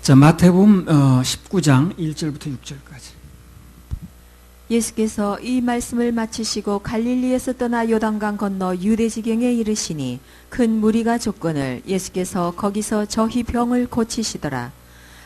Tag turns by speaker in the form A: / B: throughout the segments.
A: 자, 마태복음 19장 1절부터 6절까지.
B: 예수께서 이 말씀을 마치시고 갈릴리에서 떠나 요단강 건너 유대지경에 이르시니 큰 무리가 족건을 예수께서 거기서 저희 병을 고치시더라.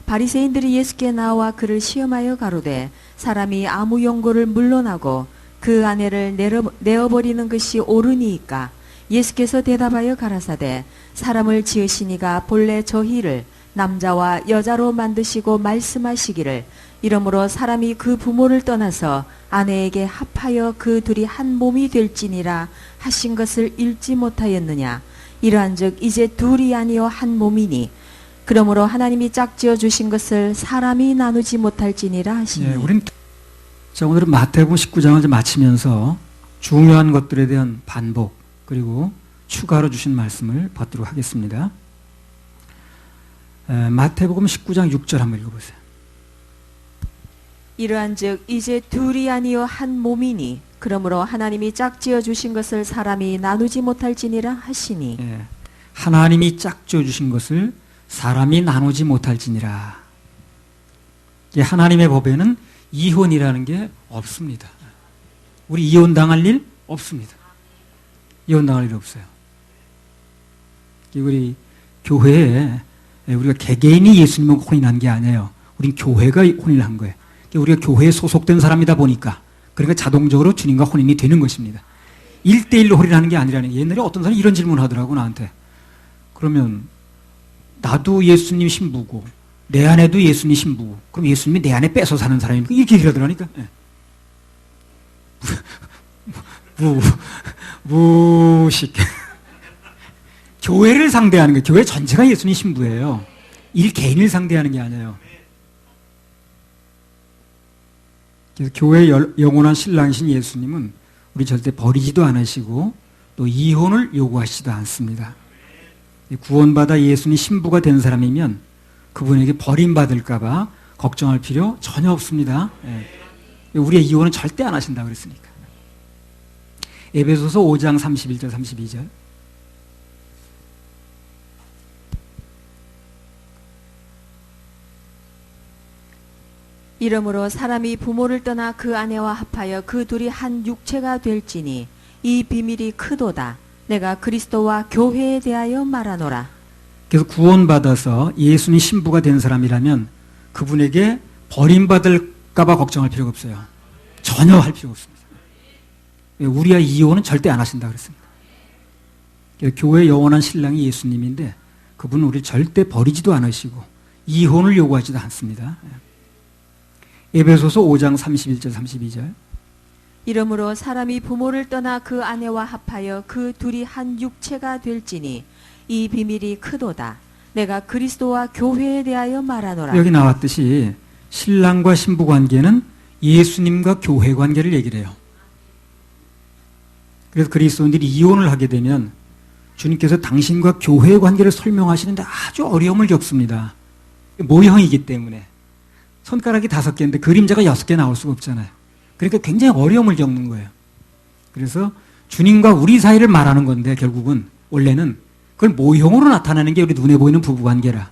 B: 바리새인들이 예수께 나와 그를 시험하여 가로되 사람이 아무 용고를 물러나고 그 아내를 내어버리는 것이 옳으니이까? 예수께서 대답하여 가라사대 사람을 지으시니가 본래 저희를 남자와 여자로 만드시고 말씀하시기를 이러므로 사람이 그 부모를 떠나서 아내에게 합하여 그 둘이 한 몸이 될지니라 하신 것을 읽지 못하였느냐. 이러한즉 이제 둘이 아니요 한 몸이니 그러므로 하나님이 짝지어 주신 것을 사람이 나누지 못할지니라 하시니.
A: 네, 자, 오늘은 마태복음 19장을 이제 마치면서 중요한 것들에 대한 반복 그리고 추가로 주신 말씀을 받도록 하겠습니다. 마태복음 19장 6절 한번 읽어보세요.
B: 이러한즉 이제 둘이 아니요 한 몸이니 그러므로 하나님이 짝지어 주신 것을 사람이 나누지 못할지니라 하시니.
A: 하나님이 짝지어 주신 것을 사람이 나누지 못할지니라. 하나님의 법에는 이혼이라는 게 없습니다. 우리 이혼당할 일 없습니다. 이혼당할 일 없어요. 우리 교회에 우리가 개개인이 예수님을 혼인한 게 아니에요. 우린 교회가 혼인을 한 거예요. 우리가 교회에 소속된 사람이다 보니까 그러니까 자동적으로 주님과 혼인이 되는 것입니다. 1대1로 혼인하는 게 아니라는. 옛날에 어떤 사람이 이런 질문을 하더라고 나한테. 그러면 나도 예수님 신부고 내 아내도 예수님 신부고 그럼 예수님이 내 안에 뺏어 사는 사람이니까 이렇게 얘기하더라니까. 무식. 교회를 상대하는 거예요. 교회 전체가 예수님 신부예요. 개인을 상대하는 게 아니에요. 그래서 교회의 영원한 신랑이신 예수님은 우리 절대 버리지도 않으시고 또 이혼을 요구하시지도 않습니다. 구원받아 예수님 신부가 된 사람이면 그분에게 버림받을까 봐 걱정할 필요 전혀 없습니다. 우리의 이혼은 절대 안 하신다 그랬으니까. 에베소서 5장 31절 32절.
B: 이러므로 사람이 부모를 떠나 그 아내와 합하여 그 둘이 한 육체가 될지니 이 비밀이 크도다. 내가 그리스도와 교회에 대하여 말하노라.
A: 그래서 구원받아서 예수님 신부가 된 사람이라면 그분에게 버림받을까 봐 걱정할 필요가 없어요. 전혀 할 필요가 없습니다. 우리와 이혼은 절대 안 하신다 그랬습니다. 교회의 영원한 신랑이 예수님인데 그분은 우리를 절대 버리지도 않으시고 이혼을 요구하지도 않습니다. 에베소서 5장 31절 32절.
B: 이러므로 사람이 부모를 떠나 그 아내와 합하여 그 둘이 한 육체가 될지니 이 비밀이 크도다. 내가 그리스도와 교회에 대하여 말하노라.
A: 여기 나왔듯이 신랑과 신부 관계는 예수님과 교회 관계를 얘기를 해요. 그래서 그리스도인들이 이혼을 하게 되면 주님께서 당신과 교회의 관계를 설명하시는데 아주 어려움을 겪습니다. 모형이기 때문에. 손가락이 5개인데 그림자가 6개 나올 수가 없잖아요. 그러니까 굉장히 어려움을 겪는 거예요. 그래서 주님과 우리 사이를 말하는 건데 결국은 원래는 그걸 모형으로 나타내는 게 우리 눈에 보이는 부부관계라.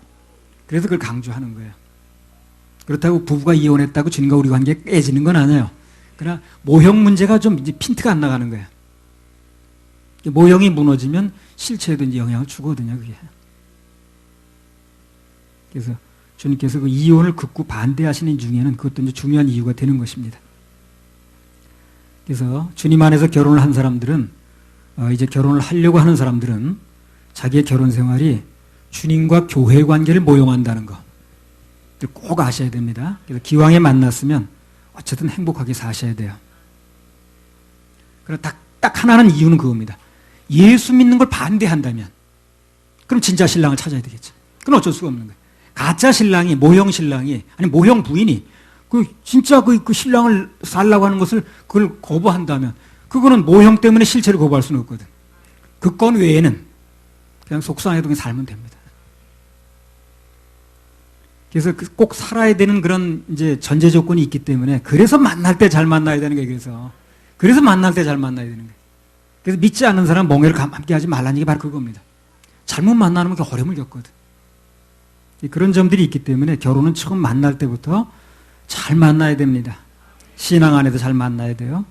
A: 그래서 그걸 강조하는 거예요. 그렇다고 부부가 이혼했다고 주님과 우리 관계가 깨지는 건 아니에요. 그러나 모형 문제가 좀 이제 핀트가 안 나가는 거예요. 모형이 무너지면 실체에도 이제 영향을 주거든요, 그게. 그래서 주님께서 그 이혼을 극구 반대하시는 중에는 그것도 이제 중요한 이유가 되는 것입니다. 그래서 주님 안에서 결혼을 한 사람들은 이제 결혼을 하려고 하는 사람들은 자기의 결혼 생활이 주님과 교회 관계를 모형한다는 거 꼭 아셔야 됩니다. 그래서 기왕에 만났으면 어쨌든 행복하게 사셔야 돼요. 그럼 딱 하나는 이유는 그겁니다. 예수 믿는 걸 반대한다면 그럼 진짜 신랑을 찾아야 되겠죠. 그건 어쩔 수가 없는 거예요. 가짜 신랑이, 모형 신랑이, 아니 모형 부인이 진짜 그 신랑을 살라고 하는 것을 그걸 거부한다면 그거는 모형 때문에 실체를 거부할 수는 없거든. 그 건 외에는 그냥 속상해도 살면 됩니다. 그래서 꼭 살아야 되는 그런 이제 전제 조건이 있기 때문에 그래서 만날 때 잘 만나야 되는 거예요. 그래서 만날 때 잘 만나야 되는 거예요. 그래서 믿지 않는 사람 멍해를 함께 하지 말라는 게 바로 그겁니다. 잘못 만나면 어려움을 겪거든. 그런 점들이 있기 때문에 결혼은 처음 만날 때부터 잘 만나야 됩니다. 신앙 안에도 잘 만나야 돼요.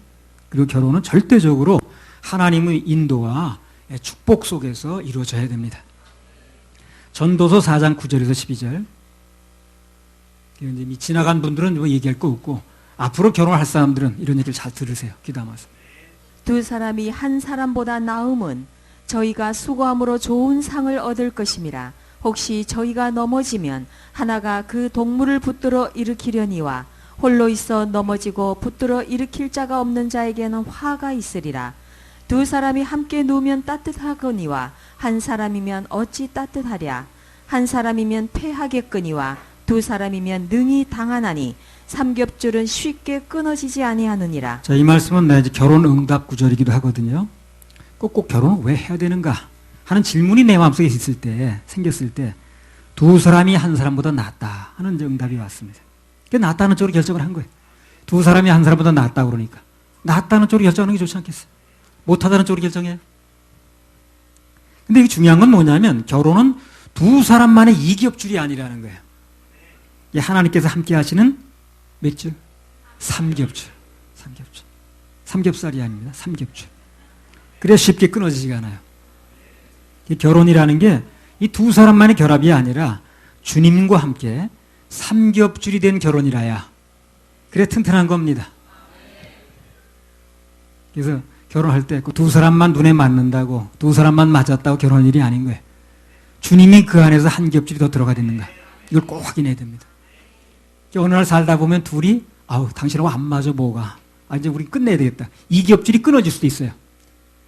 A: 그리고 결혼은 절대적으로 하나님의 인도와 축복 속에서 이루어져야 됩니다. 전도서 4장 9절에서 12절. 이제 지나간 분들은 뭐 얘기할 거 없고 앞으로 결혼할 사람들은 이런 얘기를 잘 들으세요. 귀담아서.
B: 두 사람이 한 사람보다 나음은 저희가 수고함으로 좋은 상을 얻을 것임이라. 혹시 저희가 넘어지면 하나가 그 동물을 붙들어 일으키려니와 홀로 있어 넘어지고 붙들어 일으킬 자가 없는 자에게는 화가 있으리라. 두 사람이 함께 누우면 따뜻하거니와 한 사람이면 어찌 따뜻하랴. 한 사람이면 패하겠거니와 두 사람이면 능히 당하나니 삼겹줄은 쉽게 끊어지지 아니하느니라.
A: 자, 이 말씀은 이제 결혼 응답 구절이기도 하거든요. 꼭 결혼을 왜 해야 되는가 하는 질문이 내 마음속에 생겼을 때 두 사람이 한 사람보다 낫다 하는 응답이 왔습니다. 낫다는 쪽으로 결정을 한 거예요. 두 사람이 한 사람보다 낫다 그러니까 낫다는 쪽으로 결정하는 게 좋지 않겠어요? 못하다는 쪽으로 결정해요. 근데 이게 중요한 건 뭐냐면 결혼은 두 사람만의 이기업줄이 아니라는 거예요. 하나님께서 함께 하시는 몇 줄? 삼겹줄. 삼겹살이 아닙니다. 삼겹줄. 그래야 쉽게 끊어지지가 않아요. 이 결혼이라는 게 이 두 사람만의 결합이 아니라 주님과 함께 삼겹줄이 된 결혼이라야 그래 튼튼한 겁니다. 그래서 결혼할 때 두 사람만 눈에 맞는다고 두 사람만 맞았다고 결혼할 일이 아닌 거예요. 주님이 그 안에서 한 겹줄이 더 들어가 있는가 이걸 꼭 확인해야 됩니다. 어느 날 살다 보면 둘이 당신하고 안 맞아 뭐가 이제 우리 끝내야 되겠다. 이 겹줄이 끊어질 수도 있어요.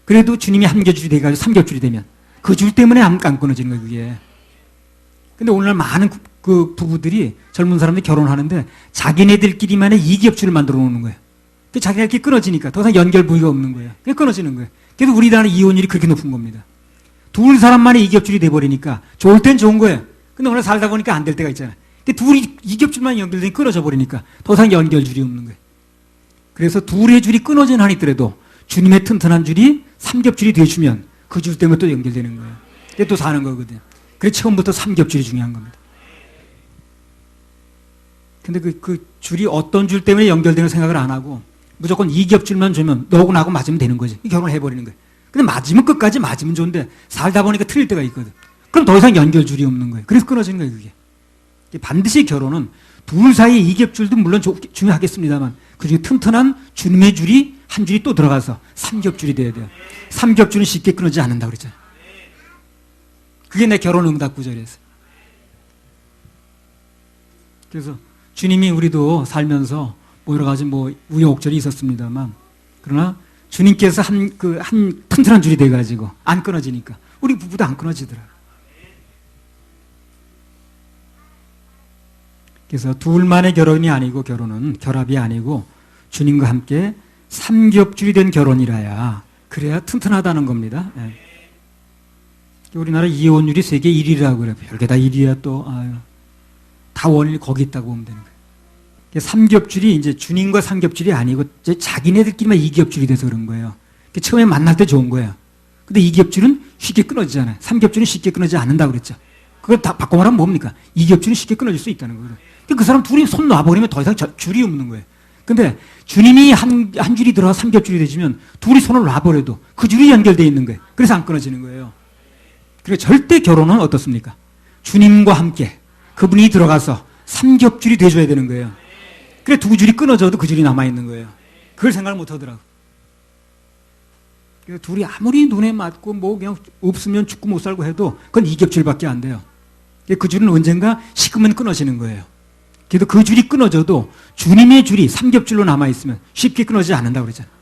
A: 그래도 주님이 한 겹줄이 돼가지고 삼겹줄이 되면 그 줄 때문에 안 끊어지는 거예요, 그게. 근데 오늘날 많은 그 부부들이 젊은 사람들이 결혼하는데 자기네들끼리만의 이겹줄을 만들어 놓는 거예요. 자기네들끼리 끊어지니까 더 이상 연결 부위가 없는 거예요. 그게 끊어지는 거예요. 그래서 우리나라 이혼율이 그렇게 높은 겁니다. 둘 사람만의 이겹줄이 돼버리니까 좋을 땐 좋은 거예요. 근데 오늘 살다 보니까 안 될 때가 있잖아요. 근데 둘이 이겹줄만 연결되니 끊어져 버리니까 더 이상 연결줄이 없는 거예요. 그래서 둘의 줄이 끊어진 한 있더라도 주님의 튼튼한 줄이 삼겹줄이 되주면 그 줄 때문에 또 연결되는 거예요. 그게 또 사는 거거든요. 그래서 처음부터 삼겹줄이 중요한 겁니다. 근데 그 줄이 어떤 줄 때문에 연결되는 생각을 안 하고 무조건 이겹줄만 주면 너하고 나하고 맞으면 되는 거지. 결혼해버리는 거예요. 근데 맞으면 끝까지 맞으면 좋은데 살다 보니까 틀릴 때가 있거든. 그럼 더 이상 연결줄이 없는 거예요. 그래서 끊어지는 거예요, 그게. 반드시 결혼은 둘 사이의 이겹줄도 물론 중요하겠습니다만 그 중에 튼튼한 주님의 줄이 한 줄이 또 들어가서 삼겹줄이 돼야 돼요. 삼겹줄은 쉽게 끊어지지 않는다고 그랬잖아요. 그게 내 결혼 응답 구절이었어요. 그래서 주님이 우리도 살면서 여러 가지 우여곡절이 있었습니다만 그러나 주님께서 한 튼튼한 줄이 돼가지고 안 끊어지니까 우리 부부도 안 끊어지더라고요. 그래서 둘만의 결혼이 아니고 결혼은 결합이 아니고 주님과 함께 삼겹줄이 된 결혼이라야 그래야 튼튼하다는 겁니다. 예. 우리나라 이혼율이 세계 1위라고 그래요. 별게 다 1위야 또. 다 원인이 거기 있다고 보면 되는 거예요. 삼겹줄이 이제 주님과 삼겹줄이 아니고 이제 자기네들끼리만 이겹줄이 돼서 그런 거예요. 처음에 만날 때 좋은 거예요. 근데 이겹줄은 쉽게 끊어지잖아요. 삼겹줄은 쉽게 끊어지지 않는다고 그랬죠. 그걸 다 바꿔 말하면 뭡니까? 이겹줄은 쉽게 끊어질 수 있다는 거예요. 그 사람 둘이 손 놔버리면 더 이상 줄이 없는 거예요. 근데 주님이 한 줄이 들어가 삼겹줄이 되시면 둘이 손을 놔버려도 그 줄이 연결되어 있는 거예요. 그래서 안 끊어지는 거예요. 그러니까 절대 결혼은 어떻습니까? 주님과 함께 그분이 들어가서 삼겹줄이 돼줘야 되는 거예요. 그래 두 줄이 끊어져도 그 줄이 남아있는 거예요. 그걸 생각을 못 하더라고. 그래서 둘이 아무리 눈에 맞고 그냥 없으면 죽고 못 살고 해도 그건 이겹줄밖에 안 돼요. 그 줄은 언젠가 식으면 끊어지는 거예요. 그래도 그 줄이 끊어져도 주님의 줄이 삼겹줄로 남아있으면 쉽게 끊어지지 않는다고 그러잖아요.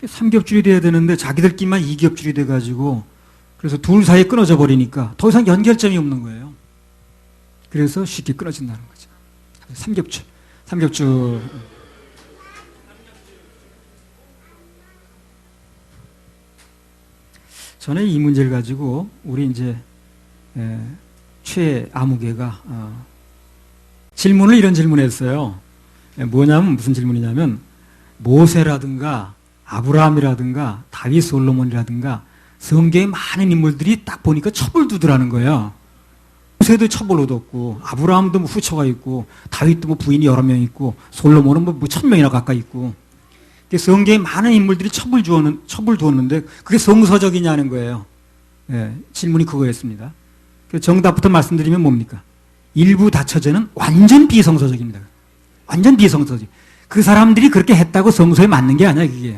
A: 삼겹줄이 돼야 되는데 자기들끼리만 이겹줄이 돼가지고 그래서 둘 사이에 끊어져 버리니까 더 이상 연결점이 없는 거예요. 그래서 쉽게 끊어진다는 거죠. 삼겹줄. 전에 이 문제를 가지고 우리 이제 최아무개가 이런 질문을 했어요. 뭐냐면 무슨 질문이냐면 모세라든가 아브라함이라든가 다윗 솔로몬이라든가 성경에 많은 인물들이 딱 보니까 첩을 두더라는 거예요. 모세도 첩을 얻었고, 아브라함도 뭐 후처가 있고, 다윗도 뭐 부인이 여러 명 있고, 솔로몬은 뭐 1000명이나 가까이 있고. 성경에 많은 인물들이 첩을 두었는데, 그게 성서적이냐는 거예요. 예, 질문이 그거였습니다. 정답부터 말씀드리면 뭡니까? 일부 다처제는 완전 비성서적입니다. 완전 비성서적. 그 사람들이 그렇게 했다고 성서에 맞는 게 아니야, 그게.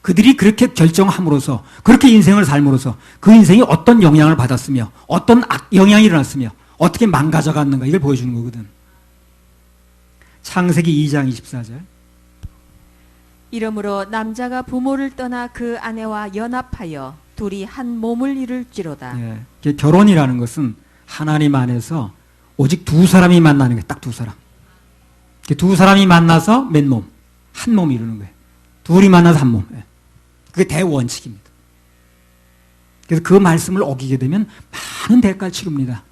A: 그들이 그렇게 결정함으로써, 그렇게 인생을 삶으로써 그 인생이 어떤 영향을 받았으며, 어떤 영향이 일어났으며, 어떻게 망가져 갔는가, 이걸 보여주는 거거든. 창세기 2장 24절.
B: 이러므로 남자가 부모를 떠나 그 아내와 연합하여 둘이 한 몸을 이룰지로다.
A: 예, 결혼이라는 것은 하나님 안에서 오직 두 사람이 만나는 거예요. 딱 두 사람. 두 사람이 만나서 맨몸, 한 몸 이루는 거예요. 둘이 만나서 한 몸. 예. 그게 대원칙입니다. 그래서 그 말씀을 어기게 되면 많은 대가를 치릅니다.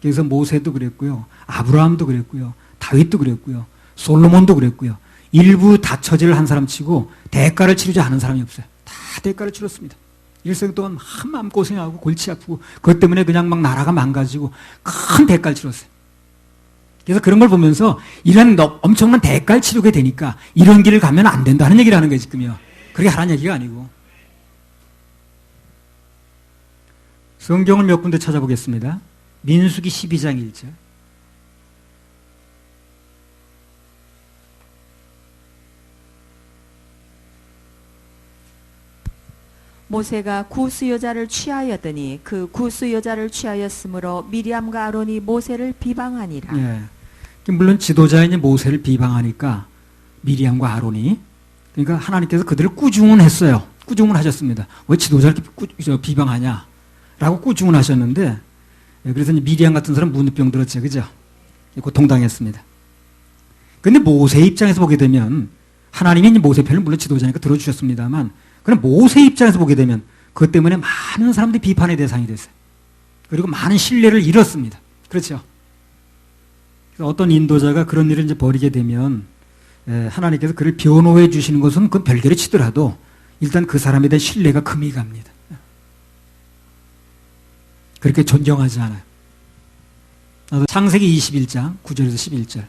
A: 그래서 모세도 그랬고요. 아브라함도 그랬고요. 다윗도 그랬고요. 솔로몬도 그랬고요. 일부 다처제를 한 사람 치고 대가를 치르지 않은 사람이 없어요. 다 대가를 치렀습니다. 일생 동안 한 마음 고생하고 골치 아프고 그것 때문에 그냥 막 나라가 망가지고 큰 대가를 치렀어요. 그래서 그런 걸 보면서 이런 엄청난 대가를 치르게 되니까 이런 길을 가면 안 된다는 얘기를 하는 거예요, 지금요. 그렇게 하라는 얘기가 아니고. 성경을 몇 군데 찾아보겠습니다. 민수기 12장 1절.
B: 모세가 구스 여자를 취하였더니 그 구스 여자를 취하였으므로 미리암과 아론이 모세를 비방하니라.
A: 예. 물론 지도자인 모세를 비방하니까 미리암과 아론이, 그러니까 하나님께서 그들을 꾸중은 했어요. 꾸중은 하셨습니다. 왜 지도자를 이렇게 비방하냐? 라고 꾸중은 하셨는데, 그래서 미리암 같은 사람 문득병 들었죠. 그죠? 고통당했습니다. 근데 모세 입장에서 보게 되면, 하나님이 모세 편을 물론 지도자니까 들어주셨습니다만, 그럼 모세 입장에서 보게 되면, 그것 때문에 많은 사람들이 비판의 대상이 됐어요. 그리고 많은 신뢰를 잃었습니다. 그렇죠? 그래서 어떤 인도자가 그런 일을 이제 벌이게 되면, 하나님께서 그를 변호해 주시는 것은 그건 별개로 치더라도 일단 그 사람에 대한 신뢰가 금이 갑니다. 그렇게 존경하지 않아요. 창세기 21장 9절에서 11절.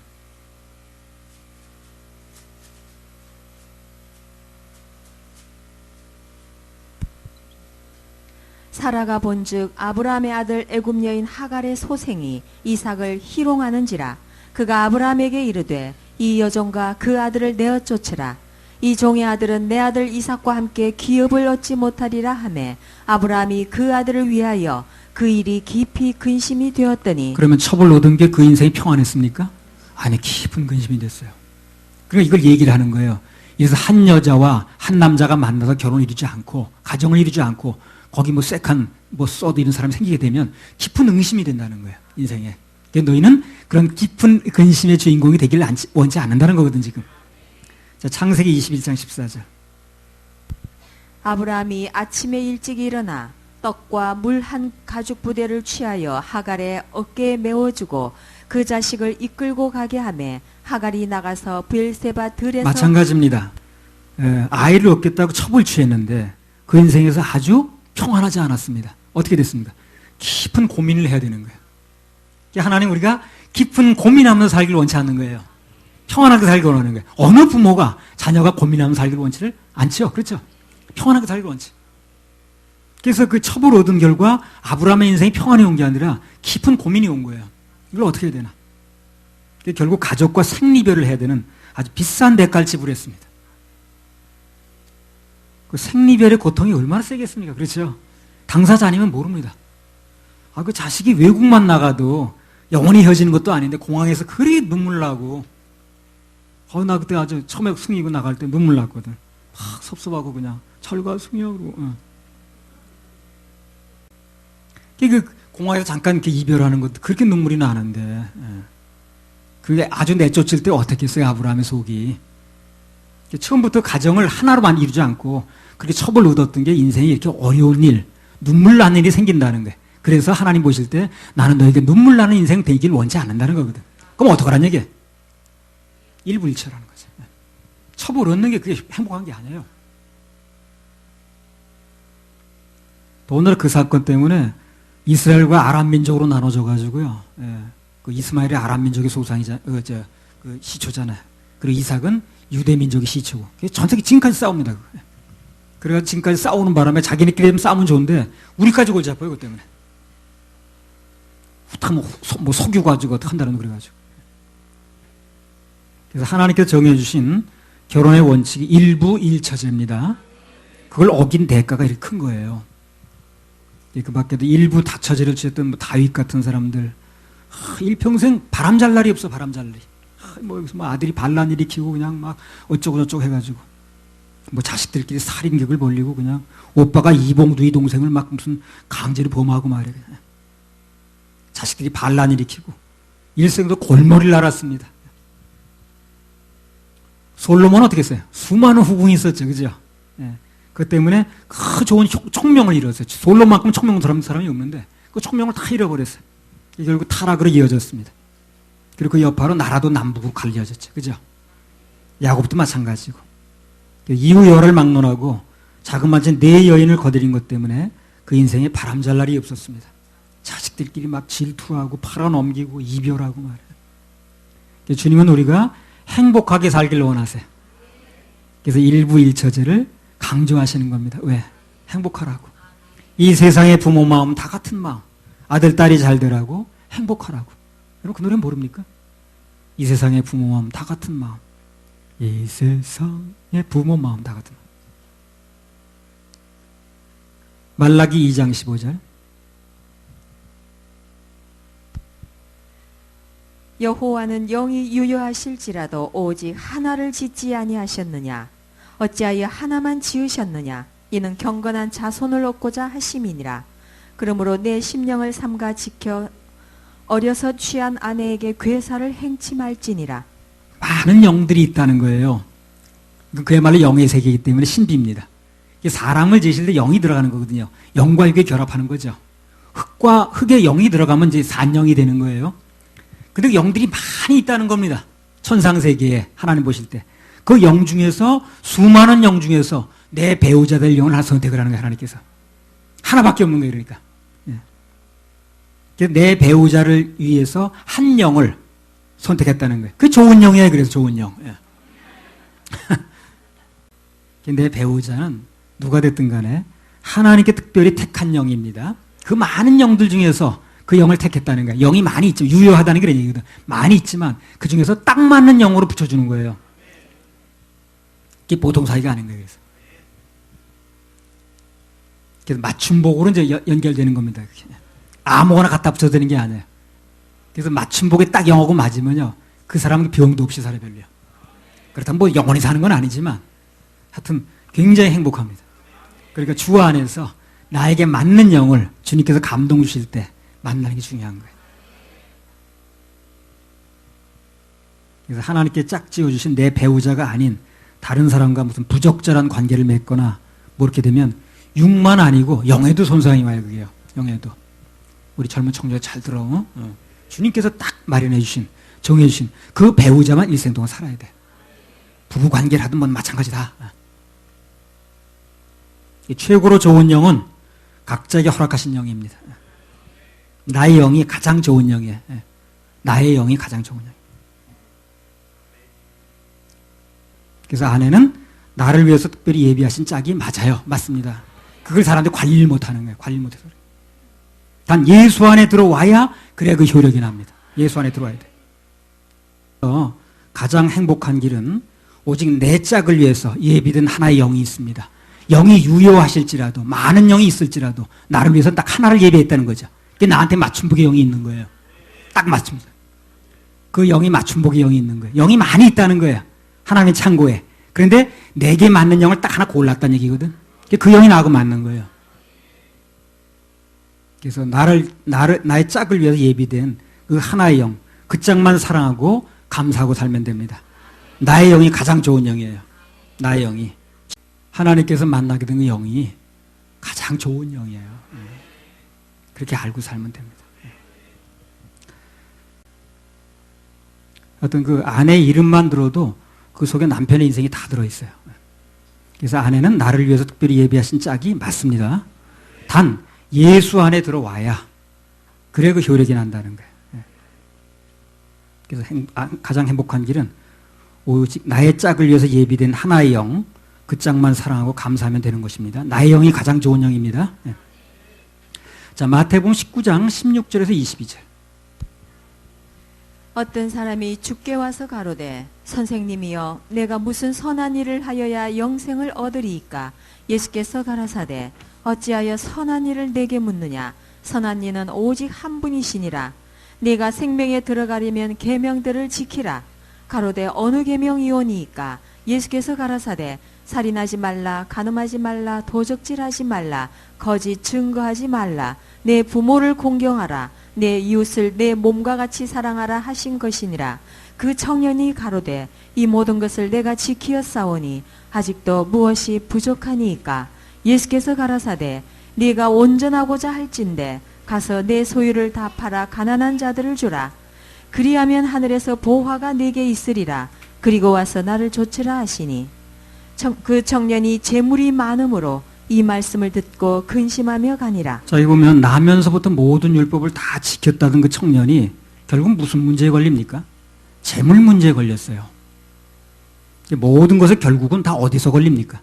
B: 사라가 본즉 아브라함의 아들 애굽 여인 하갈의 소생이 이삭을 희롱하는지라. 그가 아브라함에게 이르되 이 여종과 그 아들을 내어 쫓으라. 이 종의 아들은 내 아들 이삭과 함께 기업을 얻지 못하리라 하매 아브라함이 그 아들을 위하여 그 일이 깊이 근심이 되었더니.
A: 그러면 첩을 얻은 게 그 인생이 평안했습니까? 아니, 깊은 근심이 됐어요. 그러니까 이걸 얘기를 하는 거예요. 그래서 한 여자와 한 남자가 만나서 결혼을 이루지 않고 가정을 이루지 않고 거기 뭐 쎄한 뭐 써도 이런 사람이 생기게 되면 깊은 응심이 된다는 거예요, 인생에. 그러니까 너희는 그런 깊은 근심의 주인공이 되기를 원치 않는다는 거거든, 지금. 자, 창세기 21장 14절.
B: 아브라함이 아침에 일찍 일어나 떡과 물 한 가죽 부대를 취하여 하갈의 어깨에 메워주고 그 자식을 이끌고 가게 하매 하갈이 나가서 브엘세바 들에서.
A: 마찬가지입니다. 아이를 얻겠다고 첩을 취했는데 그 인생에서 아주 평안하지 않았습니다. 어떻게 됐습니까? 깊은 고민을 해야 되는 거예요. 하나님, 우리가 깊은 고민하면서 살기를 원치 않는 거예요. 평안하게 살기를 원하는 거예요. 어느 부모가 자녀가 고민하면서 살기를 원치를 않죠. 그렇죠? 평안하게 살기를 원치. 그래서 그 첩을 얻은 결과 아브라함의 인생이 평안이 온 게 아니라 깊은 고민이 온 거예요. 이걸 어떻게 해야 되나? 결국 가족과 생리별을 해야 되는 아주 비싼 대가를 지불했습니다. 그 생리별의 고통이 얼마나 세겠습니까? 그렇죠? 당사자 아니면 모릅니다. 그 자식이 외국만 나가도 영원히 헤어지는 것도 아닌데 공항에서 그리 눈물 나고, 나 그때 아주 처음에 승이고 나갈 때 눈물 났거든. 막 섭섭하고 그냥 철과 승이하고. 그 공항에서 잠깐 이렇게 이별하는 것도 그렇게 눈물이 나는데, 그게 아주 내쫓을 때 어떻겠어요, 아브라함의 속이. 처음부터 가정을 하나로만 이루지 않고 그렇게 첩을 얻었던 게 인생에 이렇게 어려운 일, 눈물 나는 일이 생긴다는 거예요. 그래서 하나님 보실 때 나는 너에게 눈물 나는 인생 되기를 원치 않는다는 거거든. 그럼 어떡하라는 얘기야? 일부일처라는 거죠. 첩을 얻는 게 그게 행복한 게 아니에요. 오늘 그 사건 때문에 이스라엘과 아람 민족으로 나눠져 가지고요. 예, 그 이스마엘이 아람 민족의 소상이자 그 시초잖아요. 그리고 이삭은 유대 민족의 시초고. 전 세계 지금까지 싸웁니다. 그래가 지금까지 싸우는 바람에 자기네끼리 싸우면 좋은데 우리까지 골치 아파요. 그것 때문에. 후딱 뭐 속여가지고 어떻게 한다는 거 그래가지고. 그래서 하나님께서 정해주신 결혼의 원칙이 일부 일처제입니다. 그걸 어긴 대가가 이렇게 큰 거예요. 그 밖에도 일부 다처제를 취했던 뭐 다윗 같은 사람들, 일평생 바람 잘 날이 없어, 바람 잘 날이. 뭐 여기서 뭐 아들이 반란 일으키고 그냥 막 어쩌고 저쩌고 해가지고 뭐 자식들끼리 살인격을 벌리고 그냥 오빠가 이봉두의 동생을 막 무슨 강제로 범하고 말이야. 자식들이 반란 일으키고 일생도 골머리를 앓았습니다. 솔로몬은 어떻게 했어요? 수많은 후궁이 있었죠, 그죠? 예. 그 때문에 그 좋은 총명을 잃었어요. 솔로몬만큼 총명 들어간 사람이 없는데 그 총명을 다 잃어버렸어요. 결국 타락으로 이어졌습니다. 그리고 그 여파로 나라도 남북으로 갈려졌죠, 그죠? 야곱도 마찬가지고. 이후 열을 막론하고 자그마치 네 여인을 거드린 것 때문에 그 인생에 바람잘 날이 없었습니다. 자식들끼리 막 질투하고 팔아넘기고 이별하고 말이에요. 주님은 우리가 행복하게 살기를 원하세요. 그래서 일부 일처제를 강조하시는 겁니다. 왜? 행복하라고. 이 세상의 부모 마음 다 같은 마음. 아들, 딸이 잘 되라고 행복하라고. 여러분 그 노래 모릅니까? 이 세상의 부모 마음 다 같은 마음. 이 세상의 부모 마음 다 같은 마음. 말라기 2장 15절.
B: 여호와는 영이 유효하실지라도 오직 하나를 짓지 아니하셨느냐? 어찌하여 하나만 지으셨느냐? 이는 경건한 자손을 얻고자 하심이니라. 그러므로 내 심령을 삼가 지켜 어려서 취한 아내에게 괴사를 행치 말지니라.
A: 많은 영들이 있다는 거예요. 그야말로 영의 세계이기 때문에 신비입니다. 사람을 지실 때 영이 들어가는 거거든요. 영과 육의 결합하는 거죠. 흙에 영이 들어가면 이제 산영이 되는 거예요. 근데 영들이 많이 있다는 겁니다. 천상세계에 하나님 보실 때. 그 영 중에서 수많은 영 중에서 내 배우자 될 영을 하나 선택을 하는 거예요. 하나님께서. 하나밖에 없는 거예요. 그러니까. 내 배우자를 위해서 한 영을 선택했다는 거예요. 그게 좋은 영이에요. 그래서 좋은 영. 내 배우자는 누가 됐든 간에 하나님께 특별히 택한 영입니다. 그 많은 영들 중에서 그 영을 택했다는 거예요. 영이 많이 있지만, 유효하다는 그런 얘기거든. 많이 있지만 그 중에서 딱 맞는 영으로 붙여주는 거예요. 이게 보통 사이가 아닌 거예요. 그래서 맞춤복으로 이제 연결되는 겁니다. 아무거나 갖다 붙여도 되는 게 아니에요. 그래서 맞춤복에 딱 영하고 맞으면요, 그 사람은 병도 없이 살아요, 별로요. 그렇다면 뭐 영원히 사는 건 아니지만 하여튼 굉장히 행복합니다. 그러니까 주 안에서 나에게 맞는 영을 주님께서 감동 주실 때 만나는 게 중요한 거예요. 그래서 하나님께 짝 지어주신 내 배우자가 아닌 다른 사람과 무슨 부적절한 관계를 맺거나 뭐 이렇게 되면 육만 아니고 영에도 손상이 와요. 그게요. 영에도. 우리 젊은 청년들 잘 들어. 주님께서 딱 마련해 주신, 정해 주신 그 배우자만 일생 동안 살아야 돼. 부부 관계를 하든 뭐 마찬가지다. 최고로 좋은 영은 각자에게 허락하신 영입니다. 나의 영이 가장 좋은 영이에요. 나의 영이 가장 좋은 영. 그래서 아내는 나를 위해서 특별히 예비하신 짝이 맞아요. 맞습니다. 그걸 사람들이 관리를 못하는 거예요. 관리를 못해서. 단 예수 안에 들어와야 그래 그 효력이 납니다. 예수 안에 들어와야 돼. 가장 행복한 길은 오직 내 짝을 위해서 예비된 하나의 영이 있습니다. 영이 유효하실지라도, 많은 영이 있을지라도 나를 위해서 딱 하나를 예비했다는 거죠. 그게 나한테 맞춤복의 영이 있는 거예요. 딱 맞춤복. 그 영이 맞춤복의 영이 있는 거예요. 영이 많이 있다는 거예요. 하나님의 창고에. 그런데 내게 맞는 영을 딱 하나 골랐다는 얘기거든. 그 영이 나하고 맞는 거예요. 그래서 나의 짝을 위해서 예비된 그 하나의 영, 그 짝만 사랑하고 감사하고 살면 됩니다. 나의 영이 가장 좋은 영이에요. 나의 영이. 하나님께서 만나게 된 그 영이 가장 좋은 영이에요. 그렇게 알고 살면 됩니다. 어떤 그 아내 이름만 들어도 그 속에 남편의 인생이 다 들어있어요. 그래서 아내는 나를 위해서 특별히 예비하신 짝이 맞습니다. 단 예수 안에 들어와야 그래 그 효력이 난다는 거예요. 그래서 가장 행복한 길은 오직 나의 짝을 위해서 예비된 하나의 영, 그 짝만 사랑하고 감사하면 되는 것입니다. 나의 영이 가장 좋은 영입니다. 자, 마태복음 19장 16절에서 22절.
B: 어떤 사람이 주께 와서 가로되 선생님이여 내가 무슨 선한 일을 하여야 영생을 얻으리이까. 예수께서 가라사대 어찌하여 선한 일을 내게 묻느냐. 선한 이는 오직 한 분이시니라. 네가 생명에 들어가려면 계명들을 지키라. 가로되 어느 계명이오니이까. 예수께서 가라사대 살인하지 말라, 간음하지 말라, 도적질하지 말라, 거짓 증거하지 말라, 내 부모를 공경하라, 내 이웃을 내 몸과 같이 사랑하라 하신 것이니라. 그 청년이 가로되 이 모든 것을 내가 지키었사오니 아직도 무엇이 부족하니이까. 예수께서 가라사대 네가 온전하고자 할진대 가서 내 소유를 다 팔아 가난한 자들을 주라. 그리하면 하늘에서 보화가 네게 있으리라. 그리고 와서 나를 좇으라 하시니 그 청년이 재물이 많음으로 이 말씀을 듣고 근심하며 가니라.
A: 자, 여기 보면 나면서부터 모든 율법을 다 지켰다던 그 청년이 결국 무슨 문제에 걸립니까? 재물 문제에 걸렸어요. 모든 것을 결국은 다 어디서 걸립니까?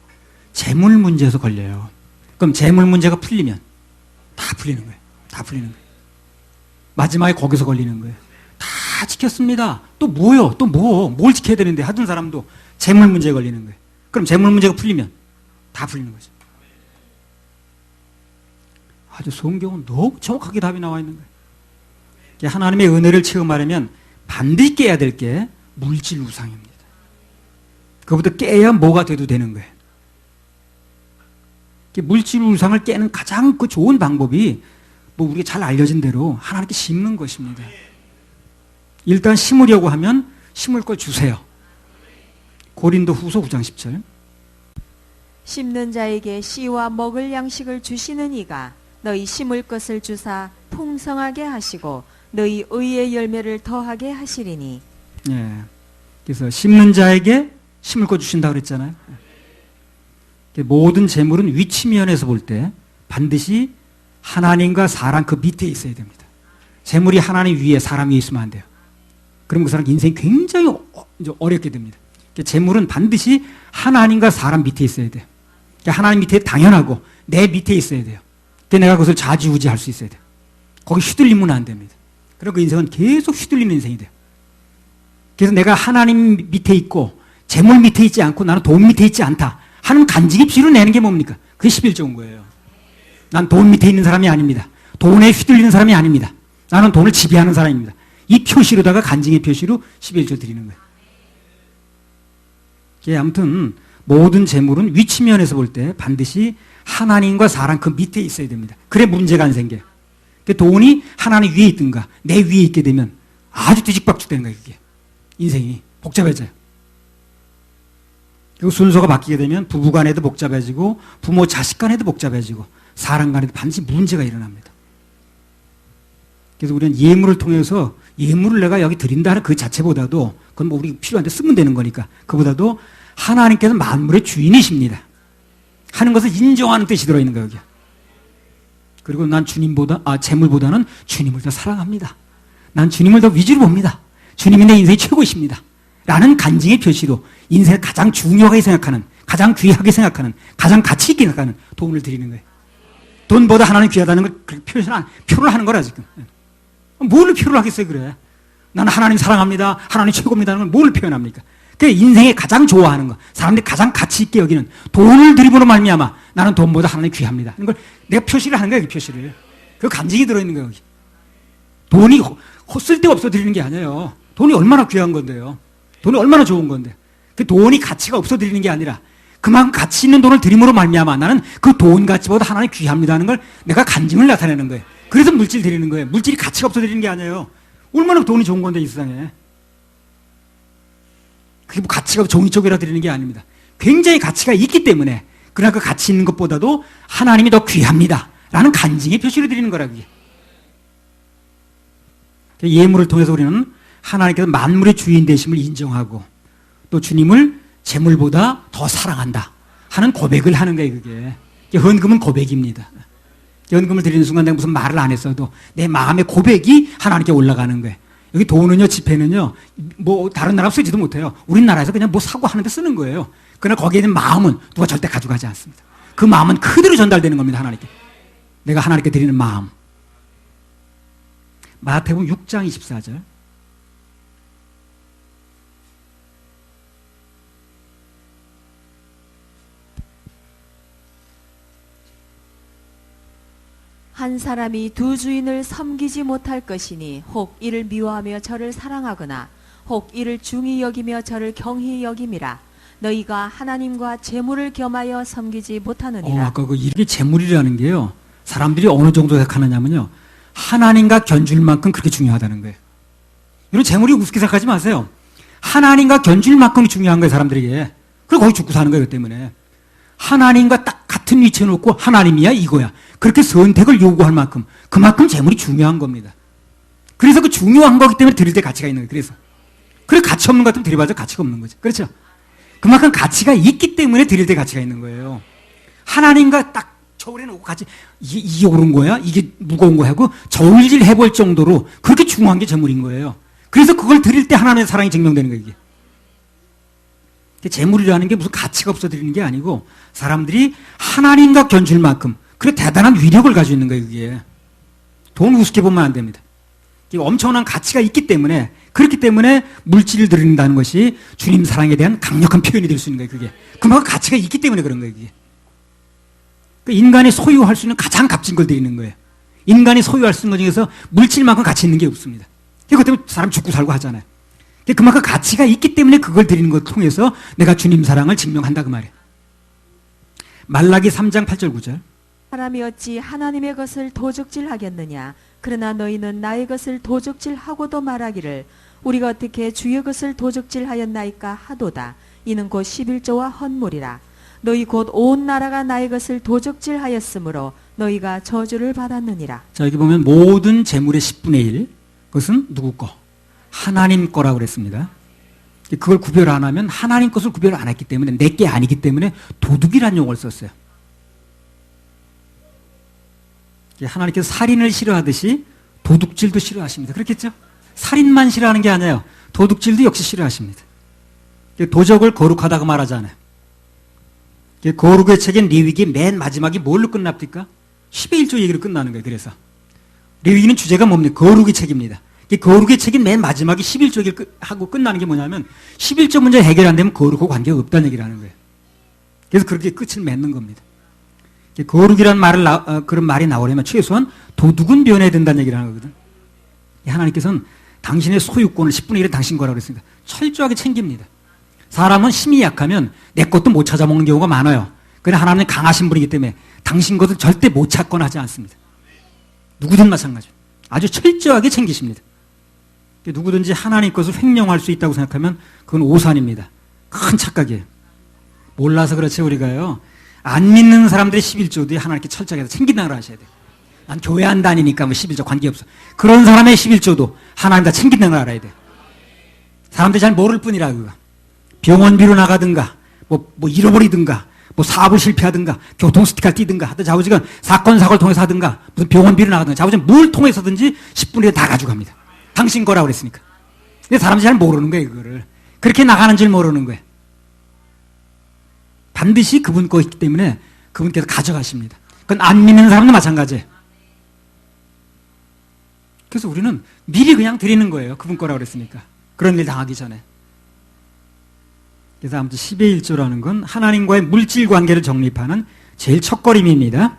A: 재물 문제에서 걸려요. 그럼 재물 문제가 풀리면 다 풀리는 거예요. 다 풀리는 거예요. 마지막에 거기서 걸리는 거예요. 다 지켰습니다. 또 뭐요? 또 뭐? 뭘 지켜야 되는데 하던 사람도 재물 문제에 걸리는 거예요. 그럼 재물 문제가 풀리면 다 풀리는 거죠. 아주 성경은 너무 정확하게 답이 나와 있는 거예요. 하나님의 은혜를 체험하려면 반드시 깨야 될 게 물질 우상입니다. 그것부터 깨야 뭐가 돼도 되는 거예요. 물질 우상을 깨는 가장 그 좋은 방법이 뭐 우리가 잘 알려진 대로 하나님께 심는 것입니다. 일단 심으려고 하면 심을 걸 주세요. 고린도 후서 9장 10절.
B: 심는 자에게 씨와 먹을 양식을 주시는 이가 너희 심을 것을 주사 풍성하게 하시고 너희 의의 열매를 더하게 하시리니.
A: 예. 그래서 심는 자에게 심을 거 주신다 그랬잖아요. 모든 재물은 위치면에서 볼 때 반드시 하나님과 사람 그 밑에 있어야 됩니다. 재물이 하나님 위에 사람 위에 있으면 안 돼요. 그럼 그 사람 인생이 굉장히 어렵게 됩니다. 재물은 반드시 하나님과 사람 밑에 있어야 돼요. 하나님 밑에 당연하고 내 밑에 있어야 돼요. 내가 그것을 좌지우지할 수 있어야 돼요. 거기 휘둘리면 안 됩니다. 그리고 그 인생은 계속 휘둘리는 인생이 돼요. 그래서 내가 하나님 밑에 있고 재물 밑에 있지 않고 나는 돈 밑에 있지 않다 하는 간직이 비를 내는 게 뭡니까? 그게 11조인 거예요. 난 돈 밑에 있는 사람이 아닙니다. 돈에 휘둘리는 사람이 아닙니다. 나는 돈을 지배하는 사람입니다. 이 표시로다가 간증의 표시로 11조 드리는 거예요. 아무튼 모든 재물은 위치면에서 볼 때 반드시 하나님과 사람 그 밑에 있어야 됩니다. 그래 문제가 안 생겨요. 돈이 하나님 위에 있든가 내 위에 있게 되면 아주 뒤죽박죽 되는 거예요. 그게. 인생이 복잡해져요. 그리고 순서가 바뀌게 되면 부부 간에도 복잡해지고 부모 자식 간에도 복잡해지고 사람 간에도 반드시 문제가 일어납니다. 그래서 우리는 예물을 통해서 예물을 내가 여기 드린다는 그 자체보다도 그건 뭐 우리 필요한데 쓰면 되는 거니까 그보다도 하나님께서 만물의 주인이십니다 하는 것을 인정하는 뜻이 들어있는 거예요. 여기. 그리고 난 재물보다는 주님을 더 사랑합니다. 난 주님을 더 위주로 봅니다. 주님이 내 인생의 최고이십니다. 라는 간증의 표시로 인생을 가장 중요하게 생각하는, 가장 귀하게 생각하는, 가장 가치 있게 생각하는 돈을 드리는 거예요. 돈보다 하나님 귀하다는 걸 표를 하는 거라 지금. 뭘 표를 하겠어요 그래. 나는 하나님 사랑합니다. 하나님 최고입니다. 하는 걸 뭘 표현합니까? 그 인생에 가장 좋아하는 거, 사람들이 가장 가치 있게 여기는 돈을 드림으로 말미암아 나는 돈보다 하나님 귀합니다. 이런 걸 내가 표시를 하는 거야, 그 표시를. 그 간증이 들어있는 거예요. 여기. 돈이 쓸데가 없어 드리는 게 아니에요. 돈이 얼마나 귀한 건데요. 돈이 얼마나 좋은 건데. 그 돈이 가치가 없어 드리는 게 아니라 그만큼 가치 있는 돈을 드림으로 말미암아 나는 그 돈 가치보다 하나님 귀합니다 하는 걸 내가 간증을 나타내는 거예요. 그래서 물질 드리는 거예요. 물질이 가치가 없어 드리는 게 아니에요. 얼마나 돈이 좋은 건데 이 세상에. 그게 뭐 가치가 종이 쪽이라 드리는 게 아닙니다. 굉장히 가치가 있기 때문에 그러나 그 가치 있는 것보다도 하나님이 더 귀합니다 라는 간증의 표시를 드리는 거라 그게. 예물을 통해서 우리는 하나님께서 만물의 주인 되심을 인정하고 또 주님을 재물보다 더 사랑한다 하는 고백을 하는 거예요. 그게 헌금은 고백입니다. 연금을 드리는 순간 내가 무슨 말을 안 했어도 내 마음의 고백이 하나님께 올라가는 거예요. 여기 돈은요, 지폐는요, 뭐 다른 나라 쓰지도 못해요. 우리나라에서 그냥 뭐 사고 하는데 쓰는 거예요. 그러나 거기에 있는 마음은 누가 절대 가져가지 않습니다. 그 마음은 그대로 전달되는 겁니다, 하나님께. 내가 하나님께 드리는 마음. 마태복음 6장 24절.
B: 한 사람이 두 주인을 섬기지 못할 것이니 혹 이를 미워하며 저를 사랑하거나 혹 이를 중히 여기며 저를 경히 여김이라. 너희가 하나님과 재물을 겸하여 섬기지 못하느니라.
A: 아까 그 이게 재물이라는 게요, 사람들이 어느 정도 생각하느냐면요, 하나님과 견줄 만큼 그렇게 중요하다는 거예요. 이런 재물이 우습게 생각하지 마세요. 하나님과 견줄 만큼이 중요한 거예요, 사람들에게. 그리고 거기 죽고 사는 거예요, 그 때문에. 하나님과 딱 같은 위치에 놓고 하나님이야 이거야, 그렇게 선택을 요구할 만큼, 그만큼 재물이 중요한 겁니다. 그래서 그 중요한 거기 때문에 드릴 때 가치가 있는 거예요. 그래 가치 없는 것 같으면 드려봐도 가치가 없는 거죠. 그렇죠? 그만큼 가치가 있기 때문에 드릴 때 가치가 있는 거예요. 하나님과 딱 저울에 놓고 같이 이게 옳은 거야? 이게 무거운 거야? 하고 저울질 해볼 정도로 그렇게 중요한 게 재물인 거예요. 그래서 그걸 드릴 때 하나님의 사랑이 증명되는 거예요, 이게. 재물이라는 게 무슨 가치가 없어 드리는 게 아니고 사람들이 하나님과 견줄 만큼 그래 대단한 위력을 가지고 있는 거예요, 그게. 돈 우습게 보면 안 됩니다. 엄청난 가치가 있기 때문에, 그렇기 때문에 물질을 드린다는 것이 주님 사랑에 대한 강력한 표현이 될 수 있는 거예요, 그게. 그만큼 가치가 있기 때문에 그런 거예요, 그게. 인간이 소유할 수 있는 가장 값진 걸 드리는 거예요. 인간이 소유할 수 있는 것 중에서 물질만큼 가치 있는 게 없습니다. 그것 때문에 사람 죽고 살고 하잖아요. 그만큼 가치가 있기 때문에 그걸 드리는 걸 통해서 내가 주님 사랑을 증명한다, 그 말이에요. 말라기 3장 8절 9절.
B: 사람이 어찌 하나님의 것을 도적질하겠느냐. 그러나 너희는 나의 것을 도적질하고도 말하기를 우리가 어떻게 주의 것을 도적질하였나이까 하도다. 이는 곧 11조와 헌물이라. 너희 곧 온 나라가 나의 것을 도적질하였으므로 너희가 저주를 받았느니라.
A: 자, 여기 보면 모든 재물의 10분의 1, 그것은 누구 거? 하나님 거라고 그랬습니다. 그걸 구별 안 하면 하나님 것을 구별 안 했기 때문에, 내 게 아니기 때문에 도둑이라는 용어를 썼어요. 하나님께서 살인을 싫어하듯이 도둑질도 싫어하십니다. 그렇겠죠? 살인만 싫어하는 게 아니에요. 도둑질도 역시 싫어하십니다. 도적을 거룩하다고 말하잖아요. 거룩의 책인 레위기 맨 마지막이 뭘로 끝납니까? 10의 1조 얘기로 끝나는 거예요. 그래서 레위기는 주제가 뭡니까? 거룩의 책입니다. 거룩의 책인 맨 마지막이 11조 얘기를 하고 끝나는 게 뭐냐면 11조 문제 해결 안 되면 거룩하고 관계가 없다는 얘기를 하는 거예요. 그래서 그렇게 끝을 맺는 겁니다. 거룩이란 그런 말이 나오려면 최소한 도둑은 면해야 된다는 얘기를 하는 거거든. 하나님께서는 당신의 소유권을 10분의 1은 당신 거라고 그랬으니까 철저하게 챙깁니다. 사람은 힘이 약하면 내 것도 못 찾아먹는 경우가 많아요. 그러나 하나님은 강하신 분이기 때문에 당신 것을 절대 못 찾거나 하지 않습니다. 누구든 마찬가지로 아주 철저하게 챙기십니다. 누구든지 하나님 것을 횡령할 수 있다고 생각하면 그건 오산입니다. 큰 착각이에요. 몰라서 그렇지 우리가요. 안 믿는 사람들의 11조도 하나님께 철저하게 챙긴다는 걸 아셔야 돼요. 난 교회 안 다니니까 뭐 11조 관계없어. 그런 사람의 11조도 하나님 다 챙긴다는 걸 알아야 돼요. 사람들이 잘 모를 뿐이라 그거. 병원비로 나가든가 뭐 잃어버리든가 뭐 사업을 실패하든가 교통 스티커를 띄든가 하여튼 자우지간 사건 사고를 통해서 하든가 무슨 병원비로 나가든가 자우지간 뭘 통해서든지 10분의 1 다 가져갑니다. 당신 거라고 그랬으니까. 근데 사람들이 잘 모르는 거예요, 그거를. 그렇게 나가는 줄 모르는 거예요. 반드시 그분 거이기 때문에 그분께서 가져가십니다. 그건 안 믿는 사람도 마찬가지예요. 그래서 우리는 미리 그냥 드리는 거예요. 그분 거라고 그랬으니까. 그런 일 당하기 전에. 그래서 아무튼 10의 1조라는 건 하나님과의 물질 관계를 정립하는 제일 첫걸음입니다.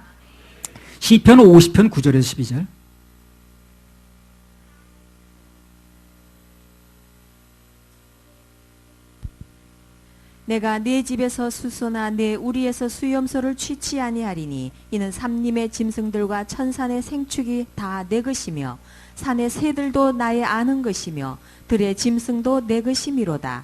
A: 시편 50편 9절에서 12절.
B: 내가 네 집에서 수소나 네 우리에서 수염소를 취치 아니하리니 이는 삼림의 짐승들과 천산의 생축이 다 내 것이며 산의 새들도 나의 아는 것이며 들의 짐승도 내 것이미로다.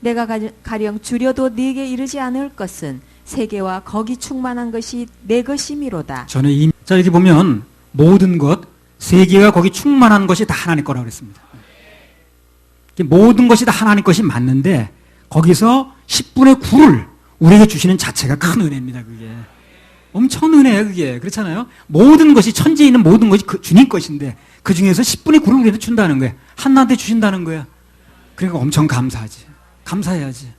B: 내가 가령 줄여도 네게 이르지 않을 것은 세계와 거기 충만한 것이 내 것이미로다.
A: 저는 자 여기 보면 모든 것, 세계와 거기 충만한 것이 다 하나님 거라고 그랬습니다. 모든 것이 다 하나님 것이 맞는데 거기서 10분의 9를 우리에게 주시는 자체가 큰 은혜입니다. 그게 엄청 은혜예요, 그게. 그렇잖아요? 모든 것이, 천지에 있는 모든 것이 주님 것인데, 그 중에서 10분의 9를 우리한테 준다는 거야. 하나한테 주신다는 거야. 그러니까 엄청 감사하지. 감사해야지.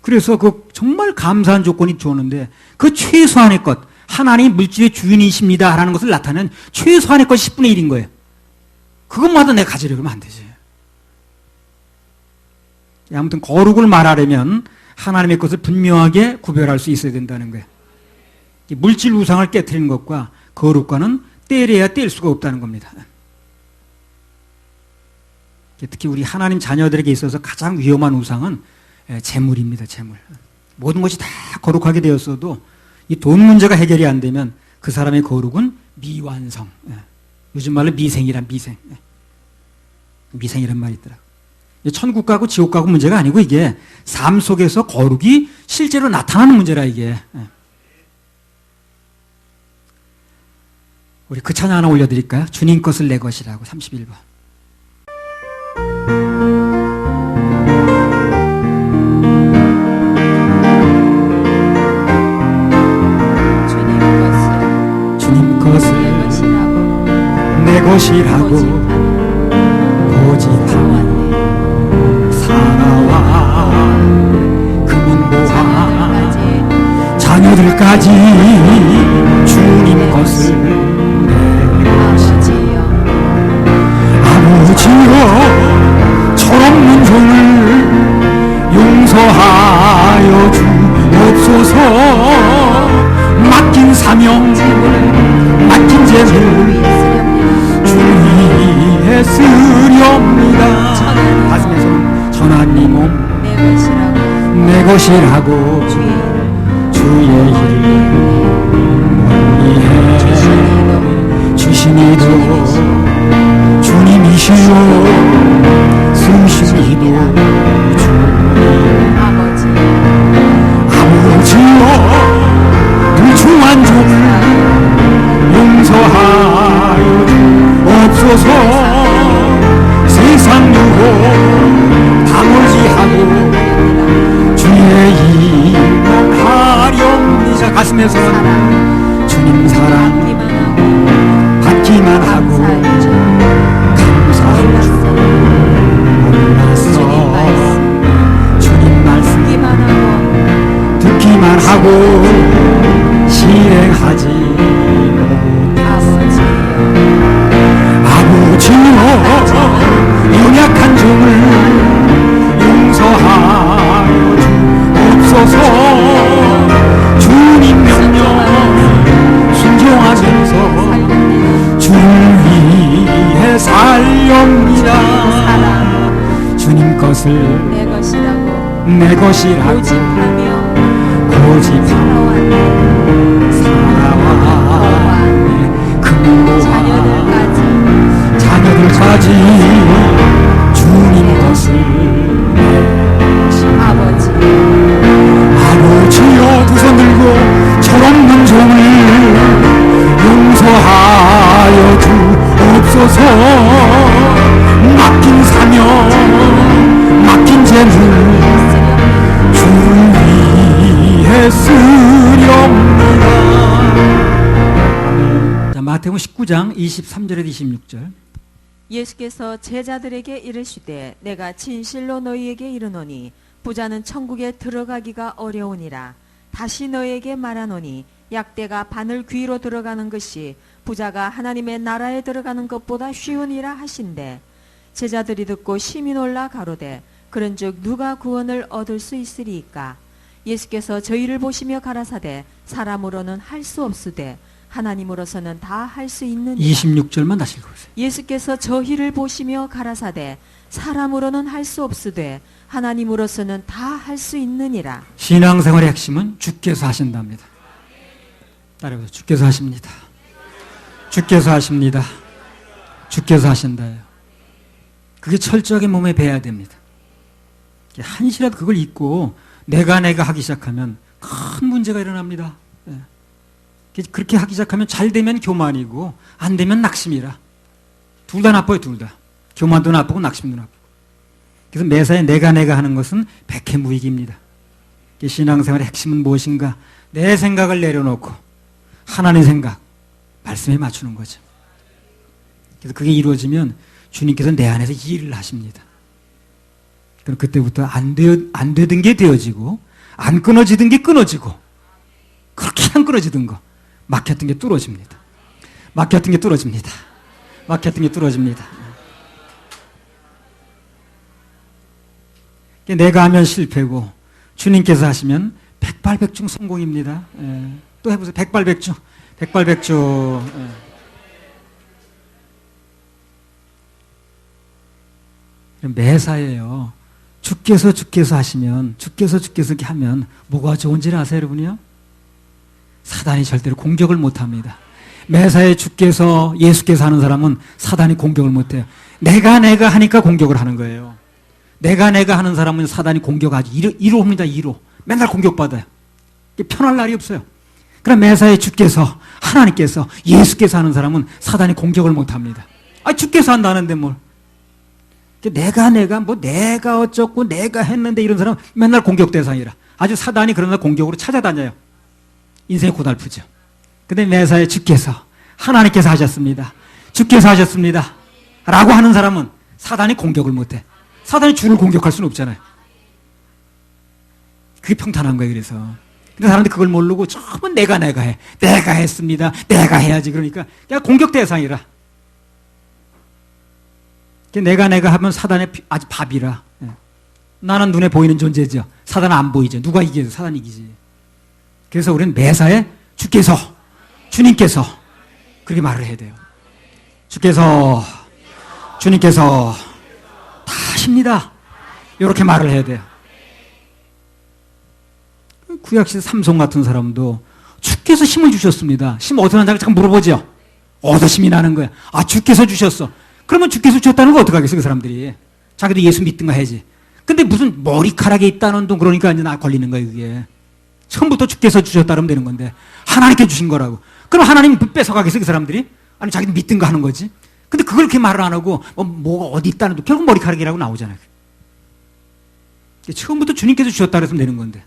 A: 그래서 그 정말 감사한 조건이 주었는데, 그 최소한의 것, 하나님 물질의 주인이십니다. 라는 것을 나타내는 최소한의 것이 10분의 1인 거예요. 그것마다 내가 가지려고 하면 안 되지. 아무튼 거룩을 말하려면 하나님의 것을 분명하게 구별할 수 있어야 된다는 거예요. 물질 우상을 깨트리는 것과 거룩과는 떼려야 뗄 수가 없다는 겁니다. 특히 우리 하나님 자녀들에게 있어서 가장 위험한 우상은 재물입니다. 재물. 모든 것이 다 거룩하게 되었어도 이 돈 문제가 해결이 안 되면 그 사람의 거룩은 미완성. 요즘 말로 미생이란 미생. 미생이란 말이 있더라고요. 천국 가고 지옥 가고 문제가 아니고 이게 삶 속에서 거룩이 실제로 나타나는 문제라 이게. 우리 그 찬양 하나 올려드릴까요? 주님 것을 내 것이라고 31번. 주님 것을 내 것이라고 고집하네. 자녀들까지 주님 것을 내 것이지요. 아버지여 철없는 종을 용서하여 주옵소서. 맡긴 사명 맡긴 재물 주위에 쓰렵니다. 가슴에서 전하님 몸 내 것이라고 주의 일을 위해 주시니도 주님이시오 쓰시니도 주님 아버지여 불충한 종을 용서하여 주옵소서. 세상 유혹 당월지하고 주의 일만 하렵니다. 가슴에서 주님 사랑 받기만 하고 감사할 줄 몰랐어. 주님 말씀 듣기만 하고 실행하지 아버지여 연약한 종을 용서하여 주옵소서. 주님 명령 순종하면서 주를 위해 살렵니다. 주님 것을 내 것이라고 고집하며 살아왔네. 자녀들까지 주님 것을 아버지여 두 손 들고 철없는 종을 용서하여 주옵소서. 맡긴 사명 맡긴 재물 주를 위해 쓰렵니다. 자, 마태복음 19장 23절에서 26절.
B: 예수께서 제자들에게 이르시되 내가 진실로 너희에게 이르노니 부자는 천국에 들어가기가 어려우니라. 다시 너희에게 말하노니 약대가 바늘 귀로 들어가는 것이 부자가 하나님의 나라에 들어가는 것보다 쉬우니라 하신대. 제자들이 듣고 심히 놀라 가로되 그런즉 누가 구원을 얻을 수 있으리이까. 예수께서 저희를 보시며 가라사대 사람으로는 할 수 없으되 하나님으로서는 다 할 수 있느니라.
A: 26절만 다시 읽어보세요.
B: 예수께서 저희를 보시며 가라사대 사람으로는 할 수 없으되 하나님으로서는 다 할 수 있느니라.
A: 신앙생활의 핵심은 주께서 하신답니다. 따라해보세요. 주께서 하십니다. 주께서 하십니다. 주께서 하신다요. 그게 철저하게 몸에 배야 됩니다. 한시라도 그걸 잊고 내가 하기 시작하면 큰 문제가 일어납니다. 그렇게 하기 시작하면 잘 되면 교만이고 안 되면 낙심이라. 둘 다 나빠요. 둘 다. 교만도 나쁘고 낙심도 나쁘고. 그래서 매사에 내가 하는 것은 백해무익입니다. 신앙생활의 핵심은 무엇인가? 내 생각을 내려놓고 하나님 생각, 말씀에 맞추는 거죠. 그래서 그게 이루어지면 주님께서 내 안에서 일을 하십니다. 그럼 그때부터 안 되던 게 되어지고, 안 끊어지던 게 끊어지고, 그렇게 안 끊어지던 거, 막혔던 게 뚫어집니다. 막혔던 게 뚫어집니다. 막혔던 게 뚫어집니다. 내가 하면 실패고, 주님께서 하시면 백발백중 성공입니다. 예. 또 해보세요. 백발백중. 백발백중. 예. 매사예요. 주께서 하시면, 주께서 이렇게 하면 뭐가 좋은지를 아세요, 여러분이요? 사단이 절대로 공격을 못 합니다. 매사에 주께서, 예수께서 하는 사람은 사단이 공격을 못 해요. 내가 하니까 공격을 하는 거예요. 내가 하는 사람은 사단이 공격하지. 1호 옵니다, 1호. 맨날 공격받아요. 편할 날이 없어요. 그럼 매사에 주께서, 하나님께서, 예수께서 하는 사람은 사단이 공격을 못 합니다. 주께서 한다는데 뭘. 내가 어쩌고, 내가 했는데 이런 사람은 맨날 공격 대상이라. 아주 사단이 그런 날 공격으로 찾아다녀요. 인생이 고달프죠. 근데 매사에 주께서, 하나님께서 하셨습니다. 주께서 하셨습니다. 라고 하는 사람은 사단이 공격을 못 해. 사단이 주를 공격할 수는 없잖아요. 그게 평탄한 거예요, 그래서. 근데 사람들이 그걸 모르고 전부 내가 해. 내가 했습니다. 내가 해야지. 그러니까 그냥 공격 대상이라. 내가 하면 사단의 아주 밥이라. 나는 눈에 보이는 존재죠. 사단은 안 보이죠. 누가 이기죠? 사단이 이기지. 그래서 우리는 매사에 주께서, 주님께서 그렇게 말을 해야 돼요. 주께서, 주님께서 다 하십니다. 이렇게 말을 해야 돼요. 구약시대 삼손 같은 사람도 주께서 힘을 주셨습니다. 힘 어디서 나는지 잠깐 물어보죠. 어디서 힘이 나는 거야? 주께서 주셨어. 그러면 주께서 주셨다는 거 어떡하겠어, 그 사람들이. 자기도 예수 믿든가 해야지. 근데 무슨 머리카락에 있다는 둥 그러니까 이제 나 걸리는 거예요, 그게. 처음부터 주께서 주셨다 그러면 되는 건데 하나님께 주신 거라고. 그럼 하나님 뺏어가겠어, 그 사람들이? 아니 자기도 믿든가 하는 거지. 근데 그걸 그렇게 말을 안 하고 뭐가 어디 있다는 둥 결국 머리카락이라고 나오잖아요. 처음부터 주님께서 주셨다 그랬으면 되는 건데.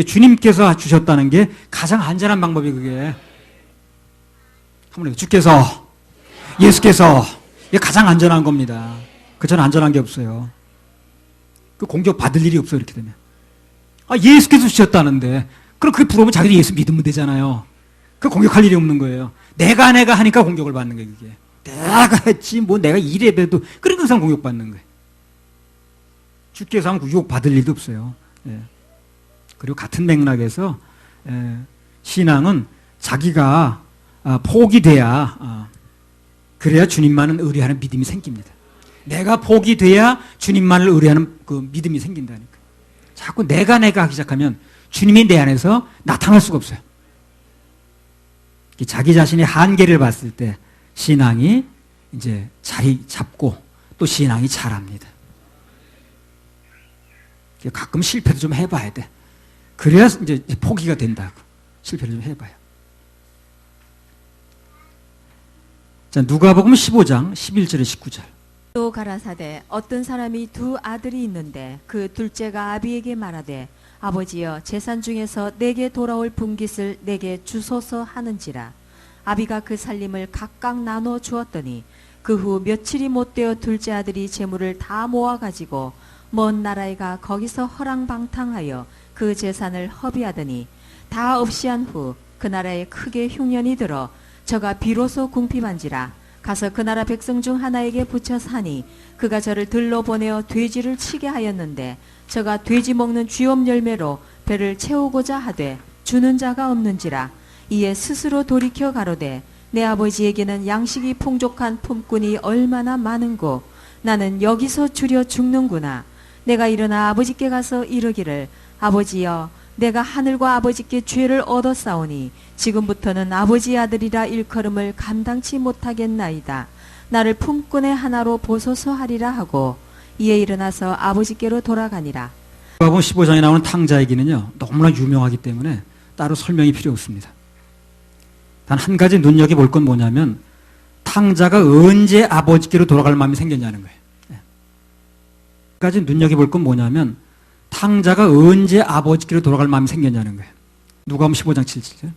A: 주님께서 주셨다는 게 가장 안전한 방법이 그게. 한번 해요. 주께서, 예수께서, 이게 가장 안전한 겁니다. 그전 안전한 게 없어요. 그 공격 받을 일이 없어요, 이렇게 되면. 예수께서 주셨다는데, 그럼 그게 부러우면 자기도 예수 믿으면 되잖아요. 그 공격할 일이 없는 거예요. 내가 하니까 공격을 받는 거예요, 그게. 내가 했지, 내가 이래봬도, 그러니까 그 사람 공격받는 거예요. 주께서 하면 유혹 받을 일도 없어요. 예. 그리고 같은 맥락에서 신앙은 자기가 폭이 돼야 그래야 주님만을 의뢰하는 믿음이 생깁니다. 내가 폭이 돼야 주님만을 의뢰하는 그 믿음이 생긴다니까. 자꾸 내가 하기 시작하면 주님이 내 안에서 나타날 수가 없어요. 자기 자신의 한계를 봤을 때 신앙이 이제 자리 잡고 또 신앙이 자랍니다. 가끔 실패도 좀 해봐야 돼. 그래야 이제 포기가 된다고. 실패를 좀 해봐요. 자, 누가복음 15장 11절에 19절.
B: 또 가라사대 어떤 사람이 두 아들이 있는데 그 둘째가 아비에게 말하되 아버지여 재산 중에서 내게 돌아올 분깃을 내게 주소서 하는지라. 아비가 그 살림을 각각 나눠 주었더니 그 후 며칠이 못되어 둘째 아들이 재물을 다 모아가지고 먼 나라에 가 거기서 허랑방탕하여 그 재산을 허비하더니 다 없이 한 후 그 나라에 크게 흉년이 들어 저가 비로소 궁핍한지라. 가서 그 나라 백성 중 하나에게 붙여 사니 그가 저를 들러 보내어 돼지를 치게 하였는데 저가 돼지 먹는 쥐엄 열매로 배를 채우고자 하되 주는 자가 없는지라. 이에 스스로 돌이켜 가로되 내 아버지에게는 양식이 풍족한 품꾼이 얼마나 많은고 나는 여기서 주려 죽는구나. 내가 일어나 아버지께 가서 이르기를 아버지여 내가 하늘과 아버지께 죄를 얻었사오니 지금부터는 아버지의 아들이라 일컬음을 감당치 못하겠나이다. 나를 품꾼의 하나로 보소서 하리라 하고 이에 일어나서 아버지께로 돌아가니라.
A: 누가복음 15장에 나오는 탕자 얘기는요 너무나 유명하기 때문에 따로 설명이 필요 없습니다. 단 한 가지 눈여겨볼 건 뭐냐면 탕자가 언제 아버지께로 돌아갈 마음이 생겼냐는 거예요. 한 가지 눈여겨볼 건 뭐냐면 탕자가 언제 아버지께로 돌아갈 마음이 생겼냐는 거예요. 누가복음 15장 17절.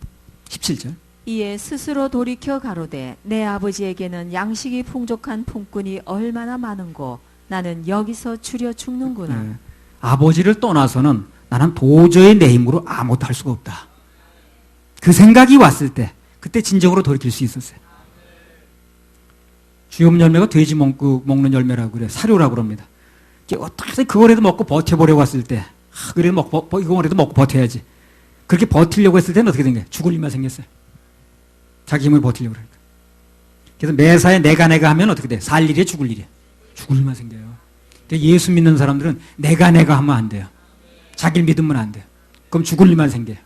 A: 17절.
B: 이에 스스로 돌이켜 가로되 내 아버지에게는 양식이 풍족한 품꾼이 얼마나 많은고 나는 여기서 줄여 죽는구나.
A: 네. 아버지를 떠나서는 나는 도저히 내 힘으로 아무것도 할 수가 없다. 그 생각이 왔을 때 그때 진정으로 돌이킬 수 있었어요. 주염 열매가 돼지 먹는 열매라고 그래. 사료라고 그럽니다. 어떻게 그거라도 먹고 버텨보려고 했을 때 그래도 이거라도 먹고 버텨야지. 그렇게 버티려고 했을 때는 어떻게 된 거예요? 죽을 일만 생겼어요. 자기 힘을 버티려고 그러니까. 그래서 매사에 내가 하면 어떻게 돼? 살 일이야, 죽을 일이야? 죽을 일만 생겨요. 예수 믿는 사람들은 내가 하면 안 돼요. 자기를 믿으면 안 돼요. 그럼 죽을 일만 생겨요.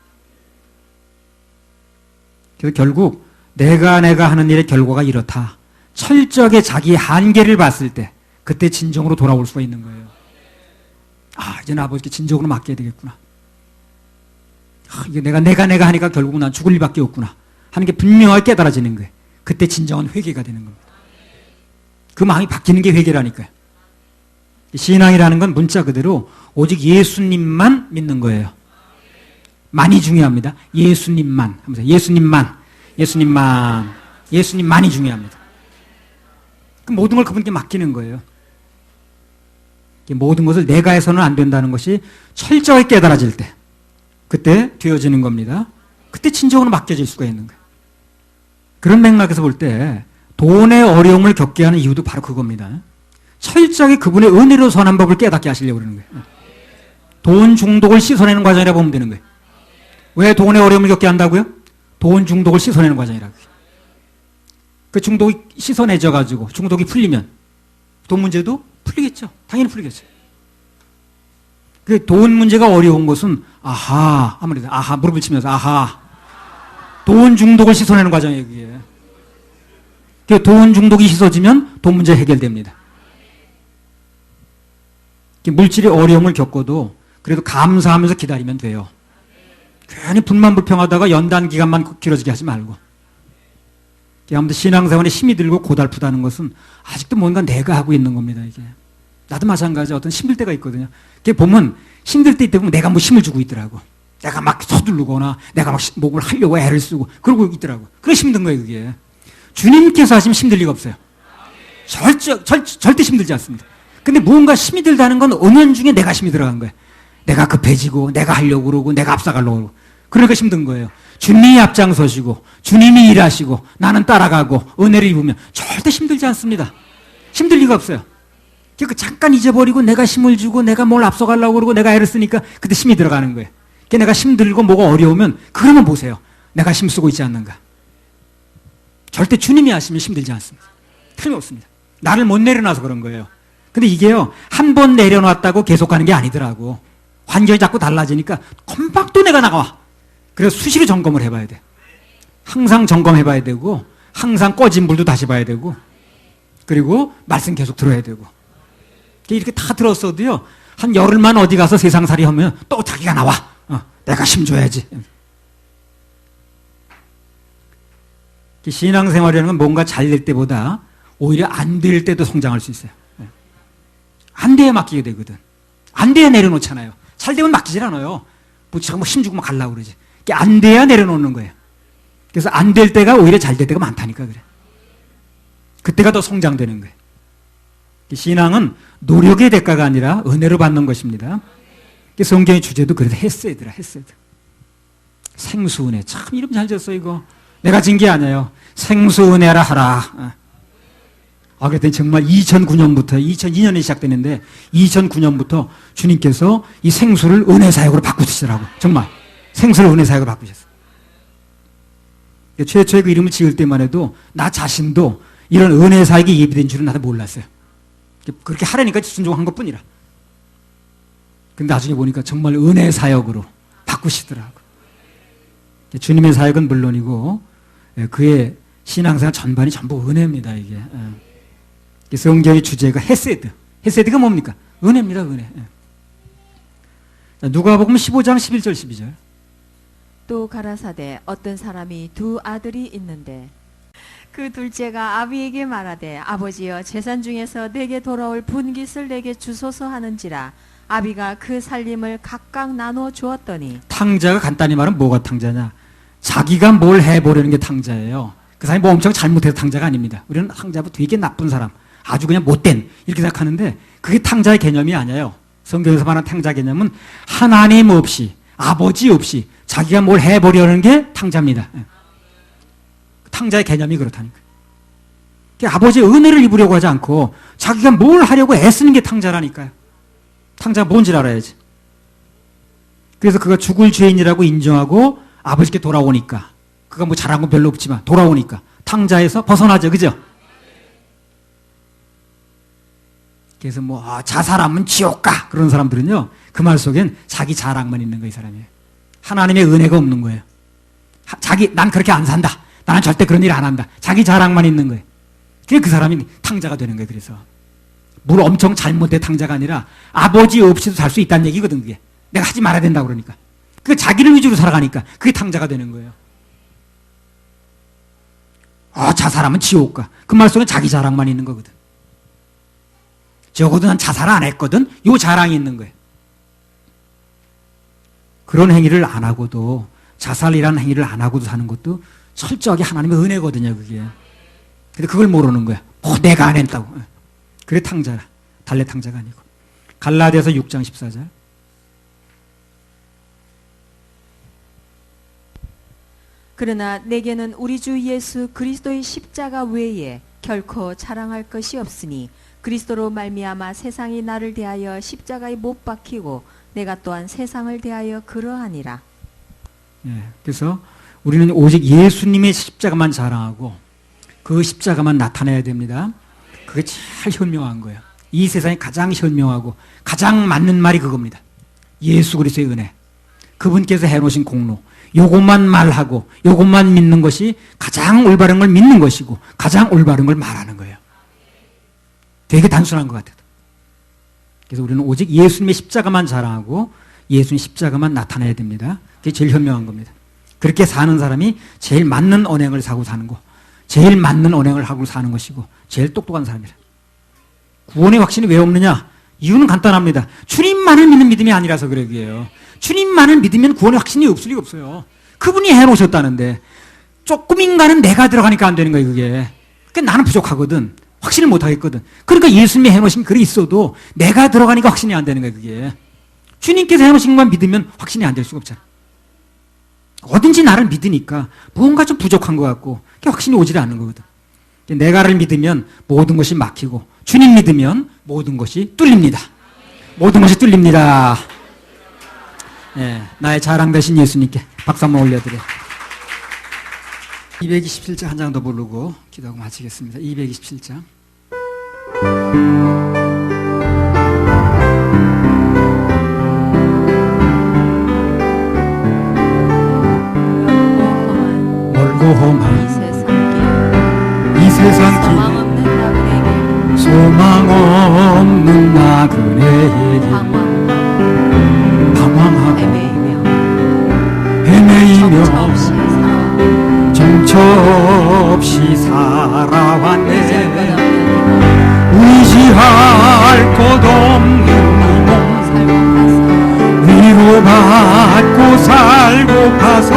A: 그래서 결국 내가 하는 일의 결과가 이렇다. 철저하게 자기의 한계를 봤을 때 그때 진정으로 돌아올 수가 있는 거예요. 아, 이제는 아버지께 진정으로 맡겨야 되겠구나. 아, 이게 내가 하니까 결국은 난 죽을 일밖에 없구나 하는 게 분명하게 깨달아지는 거예요. 그때 진정한 회개가 되는 겁니다. 그 마음이 바뀌는 게 회개라니까요. 신앙이라는 건 문자 그대로 오직 예수님만 믿는 거예요. 많이 중요합니다. 예수님만 하면서 예수님만이 중요합니다. 그 모든 걸 그분께 맡기는 거예요. 모든 것을 내가 해서는 안 된다는 것이 철저하게 깨달아질 때 그때 되어지는 겁니다. 그때 진정으로 맡겨질 수가 있는 거예요. 그런 맥락에서 볼 때 돈의 어려움을 겪게 하는 이유도 바로 그겁니다. 철저하게 그분의 은혜로 선한 법을 깨닫게 하시려고 그러는 거예요. 돈 중독을 씻어내는 과정이라고 보면 되는 거예요. 왜 돈의 어려움을 겪게 한다고요? 돈 중독을 씻어내는 과정이라고요. 그 중독이 씻어내져가지고 중독이 풀리면 돈 문제도 풀리겠죠. 당연히 풀리겠죠. 그 돈 문제가 어려운 것은 아무래도 무릎을 치면서 돈 중독을 씻어내는 과정이에요. 그게. 그 돈 중독이 씻어지면 돈 문제 해결됩니다. 물질의 어려움을 겪어도 그래도 감사하면서 기다리면 돼요. 괜히 분만 불평하다가 연단 기간만 길어지게 하지 말고. 아무튼 신앙생활에 힘이 들고 고달프다는 것은 아직도 뭔가 내가 하고 있는 겁니다. 이게. 나도 마찬가지 어떤 힘들 때가 있거든요. 그게 보면 힘들 때 보면 내가 뭐 힘을 주고 있더라고. 내가 막 서두르거나 내가 막 목을 하려고 애를 쓰고 그러고 있더라고. 그래서 힘든 거예요, 그게. 주님께서 하시면 힘들 리가 없어요. 절대 힘들지 않습니다. 근데 무언가 힘이 들다는 건 은연 중에 내가 힘이 들어간 거예요. 내가 급해지고 내가 하려고 그러고 내가 앞서가려고 그러고 그러니까 힘든 거예요. 주님이 앞장서시고 주님이 일하시고 나는 따라가고 은혜를 입으면 절대 힘들지 않습니다. 힘들 리가 없어요. 그 잠깐 잊어버리고 내가 힘을 주고 내가 뭘 앞서가려고 그러고 내가 애를 쓰니까 그때 힘이 들어가는 거예요. 내가 힘들고 뭐가 어려우면 그러면 보세요. 내가 힘쓰고 있지 않는가. 절대 주님이 하시면 힘들지 않습니다. 틀림없습니다. 나를 못 내려놔서 그런 거예요. 근데 이게요, 한 번 내려놨다고 계속 가는 게 아니더라고. 환경이 자꾸 달라지니까 금방 또 내가 나가. 그래서 수시로 점검을 해봐야 돼. 항상 점검해봐야 되고 항상 꺼진 불도 다시 봐야 되고 그리고 말씀 계속 들어야 되고 이렇게 다 들었어도요, 한 열흘만 어디 가서 세상살이 하면 또 자기가 나와. 내가 힘줘야지. 신앙생활이라는 건 뭔가 잘 될 때보다 오히려 안 될 때도 성장할 수 있어요. 안 돼야 맡기게 되거든. 안 돼야 내려놓잖아요. 잘 되면 맡기질 않아요. 뭐 힘주고 막 가려고 그러지. 안 돼야 내려놓는 거예요. 그래서 안 될 때가 오히려 잘 될 때가 많다니까 그래. 그때가 더 성장되는 거예요. 신앙은 노력의 대가가 아니라 은혜로 받는 것입니다. 성경의 주제도 그래도 헤세드라, 헤세드. 생수은혜. 참 이름 잘 지었어 이거. 내가 진 게 아니에요. 생수은혜라 하라. 그랬더니 정말 2009년부터 2002년에 시작되는데 2009년부터 주님께서 이 생수를 은혜 사역으로 바꾸시더라고. 정말 생수를 은혜 사역으로 바꾸셨어요. 최초에 그 이름을 지을 때만 해도 나 자신도 이런 은혜 사역이 예비된 줄은 나도 몰랐어요. 그렇게 하라니까 순종한 것뿐이라. 근데 나중에 보니까 정말 은혜 사역으로 바꾸시더라고. 주님의 사역은 물론이고 그의 신앙생활 전반이 전부 은혜입니다. 이게. 성경의 주제가 헤세드. 헤세드가 뭡니까? 은혜입니다. 은혜. 누가복음 15장 11절 12절.
B: 또 가라사대 어떤 사람이 두 아들이 있는데 그 둘째가 아비에게 말하되 아버지여 재산 중에서 내게 돌아올 분깃을 내게 주소서 하는지라. 아비가 그 살림을 각각 나누어 주었더니
A: 탕자가 간단히 말하면 뭐가 탕자냐? 자기가 뭘 해보려는 게 탕자예요. 그 사람이 뭐 엄청 잘못해서 탕자가 아닙니다. 우리는 탕자부 되게 나쁜 사람, 아주 그냥 못된 이렇게 생각하는데 그게 탕자의 개념이 아니에요. 성경에서 말하는 탕자 개념은 하나님 없이, 아버지 없이 자기가 뭘 해보려는 게 탕자입니다. 탕자의 개념이 그렇다니까. 아버지의 은혜를 입으려고 하지 않고 자기가 뭘 하려고 애쓰는 게 탕자라니까요. 탕자가 뭔지 알아야지. 그래서 그가 죽을 죄인이라고 인정하고 아버지께 돌아오니까, 그가 뭐 잘한 건 별로 없지만 돌아오니까 탕자에서 벗어나죠. 그죠? 그래서 뭐 자살하면 지옥 가 그런 사람들은요, 그 말 속엔 자기 자랑만 있는 거예요. 이 사람이 하나님의 은혜가 없는 거예요. 난 그렇게 안 산다, 나는 절대 그런 일 안 한다, 자기 자랑만 있는 거예요. 그래서 그 사람이 탕자가 되는 거예요. 그래서 물 엄청 잘못된 탕자가 아니라 아버지 없이도 살 수 있다는 얘기거든. 그게 내가 하지 말아야 된다고 그러니까, 그 자기를 위주로 살아가니까 그게 탕자가 되는 거예요. 자살하면 지옥 가, 그 말 속에 자기 자랑만 있는 거거든. 적어도 난 자살 안 했거든, 요 자랑이 있는 거예요. 그런 행위를 안 하고도, 자살이라는 행위를 안 하고도 사는 것도 철저하게 하나님의 은혜거든요. 그게. 근데 그걸 모르는 거야. 내가 안 했다고. 그래 탕자라. 달래 탕자가 아니고. 갈라디아서 6장 14절.
B: 그러나 내게는 우리 주 예수 그리스도의 십자가 외에 결코 자랑할 것이 없으니 그리스도로 말미암아 세상이 나를 대하여 십자가에 못 박히고 내가 또한 세상을 대하여 그러하니라.
A: 그래서 우리는 오직 예수님의 십자가만 자랑하고 그 십자가만 나타내야 됩니다. 그게 제일 현명한 거예요. 이 세상에 가장 현명하고 가장 맞는 말이 그겁니다. 예수 그리스도의 은혜, 그분께서 해놓으신 공로, 요것만 말하고 요것만 믿는 것이 가장 올바른 걸 믿는 것이고 가장 올바른 걸 말하는 거예요. 되게 단순한 것 같아요. 그래서 우리는 오직 예수님의 십자가만 자랑하고 예수님 십자가만 나타내야 됩니다. 그게 제일 현명한 겁니다. 그렇게 사는 사람이 제일 맞는 언행을 사고 사는 거, 제일 맞는 언행을 하고 사는 것이고 제일 똑똑한 사람이라. 구원의 확신이 왜 없느냐? 이유는 간단합니다. 주님만을 믿는 믿음이 아니라서 그래. 그게요. 주님만을 믿으면 구원의 확신이 없을 리가 없어요. 그분이 해놓으셨다는데 조금인가는 내가 들어가니까 안 되는 거예요. 그게. 그러니까 나는 부족하거든, 확신을 못 하겠거든. 그러니까 예수님이 해놓으신 글이 있어도 내가 들어가니까 확신이 안 되는 거예요. 그게. 주님께서 해놓으신 것만 믿으면 확신이 안 될 수가 없잖아. 어딘지 나를 믿으니까 뭔가 좀 부족한 것 같고 확신이 오질 않는 거거든. 내가를 믿으면 모든 것이 막히고 주님 믿으면 모든 것이 뚫립니다. 모든 것이 뚫립니다. 나의 자랑 되신 예수님께 박수 한번 올려드려요. 227장 한 장 더 부르고 기도하고 마치겠습니다. 227장. 멀고 험한 이 세상 길, 소망 없는 나그네에게 방황하고 헤매이며 정처 없이 살아왔네. 의지할 곳 없는 이몸 위로받고 살고 가서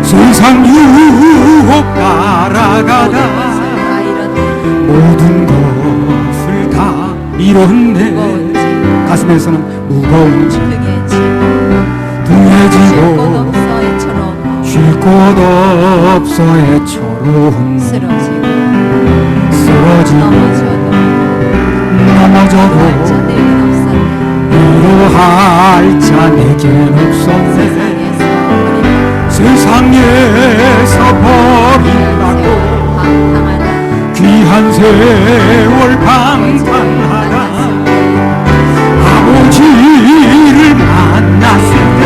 A: 세상 유혹 따라가다 모든 것을 다 잃었네. 가슴에서는 무거운지 등에 지고 쉴 곳 없어 애처로운 쓰러지고 넘어져도 위로할 자 내겐 없었네. 세상에서 버림받고 귀한 세월 방탕하다 아버지를 만났을 때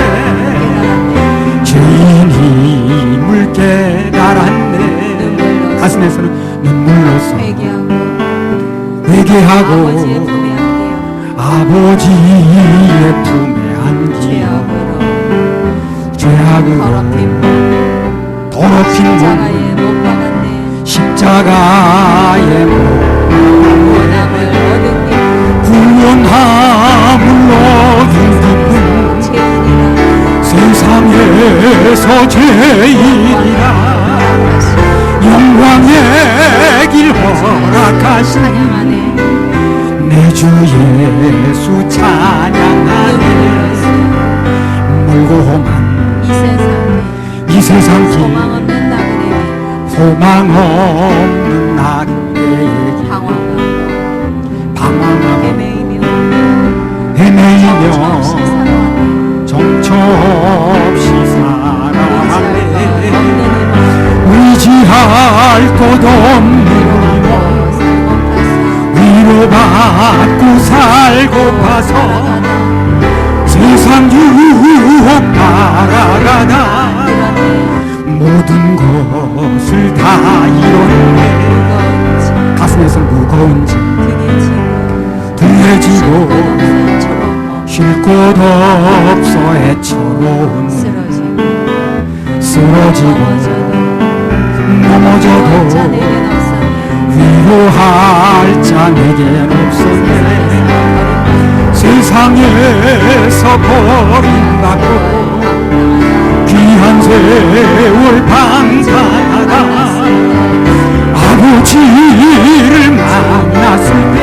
A: 죄인임을 깨달았네. 가슴에서는 눈물로써 회개하고 아버지의 품에 안기어 죄악으로 더럽힌 몸 십자가에 못 박았네. 구원하 세상에서 제일이라 영광의 길 허락하신
B: 찬양하네.
A: 내 주 예수 찬양하네. 멀고 험한 이 세상 길
B: 소망 없는 나그네에게
A: 소망 없는 나그네에게 방황하고 헤매이며 정처 없이 살아가네. 의지할 곳 없는 위로받고 살고파서 세상 유혹 따라가다 모든 것을 다 잃었네. 가슴에서 무거운 짐 등에 지고 쉴 곳 없어 애처로운 쓰러지고 넘어져도 위로할 자 내겐 없었네. 세상에서 버림받고 귀한 세월 방탕하다 아버지를 만났을 때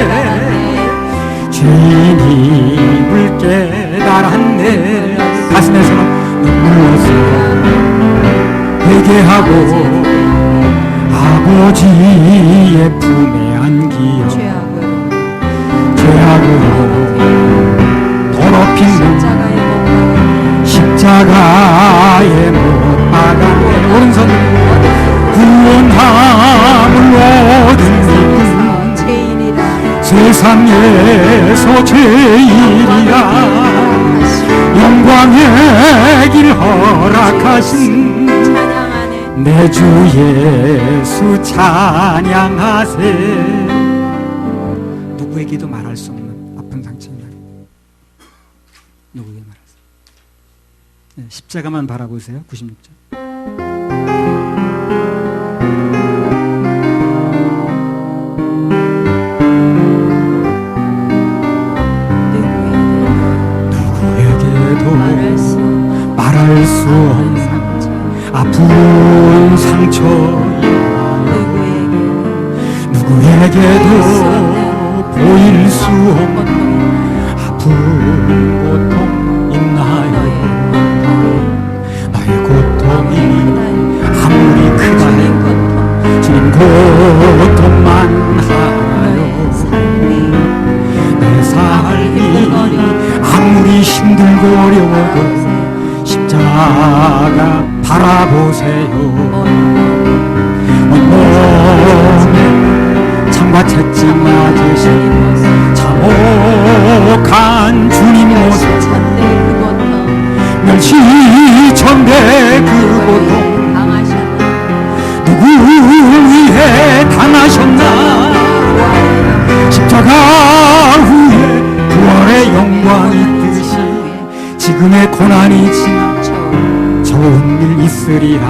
A: 죄인임을 깨달았네. 가슴에서는 눈물로서 회개하고 아버지의 품에 안기어 죄악으로 더럽힌 십자가에 못 박았네. 오른손 구원함을 얻은 이분 세상에서 제일이라 영광의 길 허락하신 내 주 예수 찬양하세. 누구에게도 말할 수 없는 아픈 상처입니다. 누구에게 말할 수 없는. 네, 십자가만 바라보세요. 96절. 말할 수 없는 아픈 상처야. 누구에게도 보일 수 없는 아픈 고통 있나요? 나의 고통이 아무리 크다면 주님 고통만 하나요? 내 삶이 아무리 힘들고 어려워도 십자가 바라보세요. 온몸에 창과 채찍 맞으신 참혹한 주님 모습 멸시천대 그 고통 누구 위해 당하셨나. 십자가 후에 부활의 영광이 뜨시 지금의 고난이 지나 좋은 일 있으리라.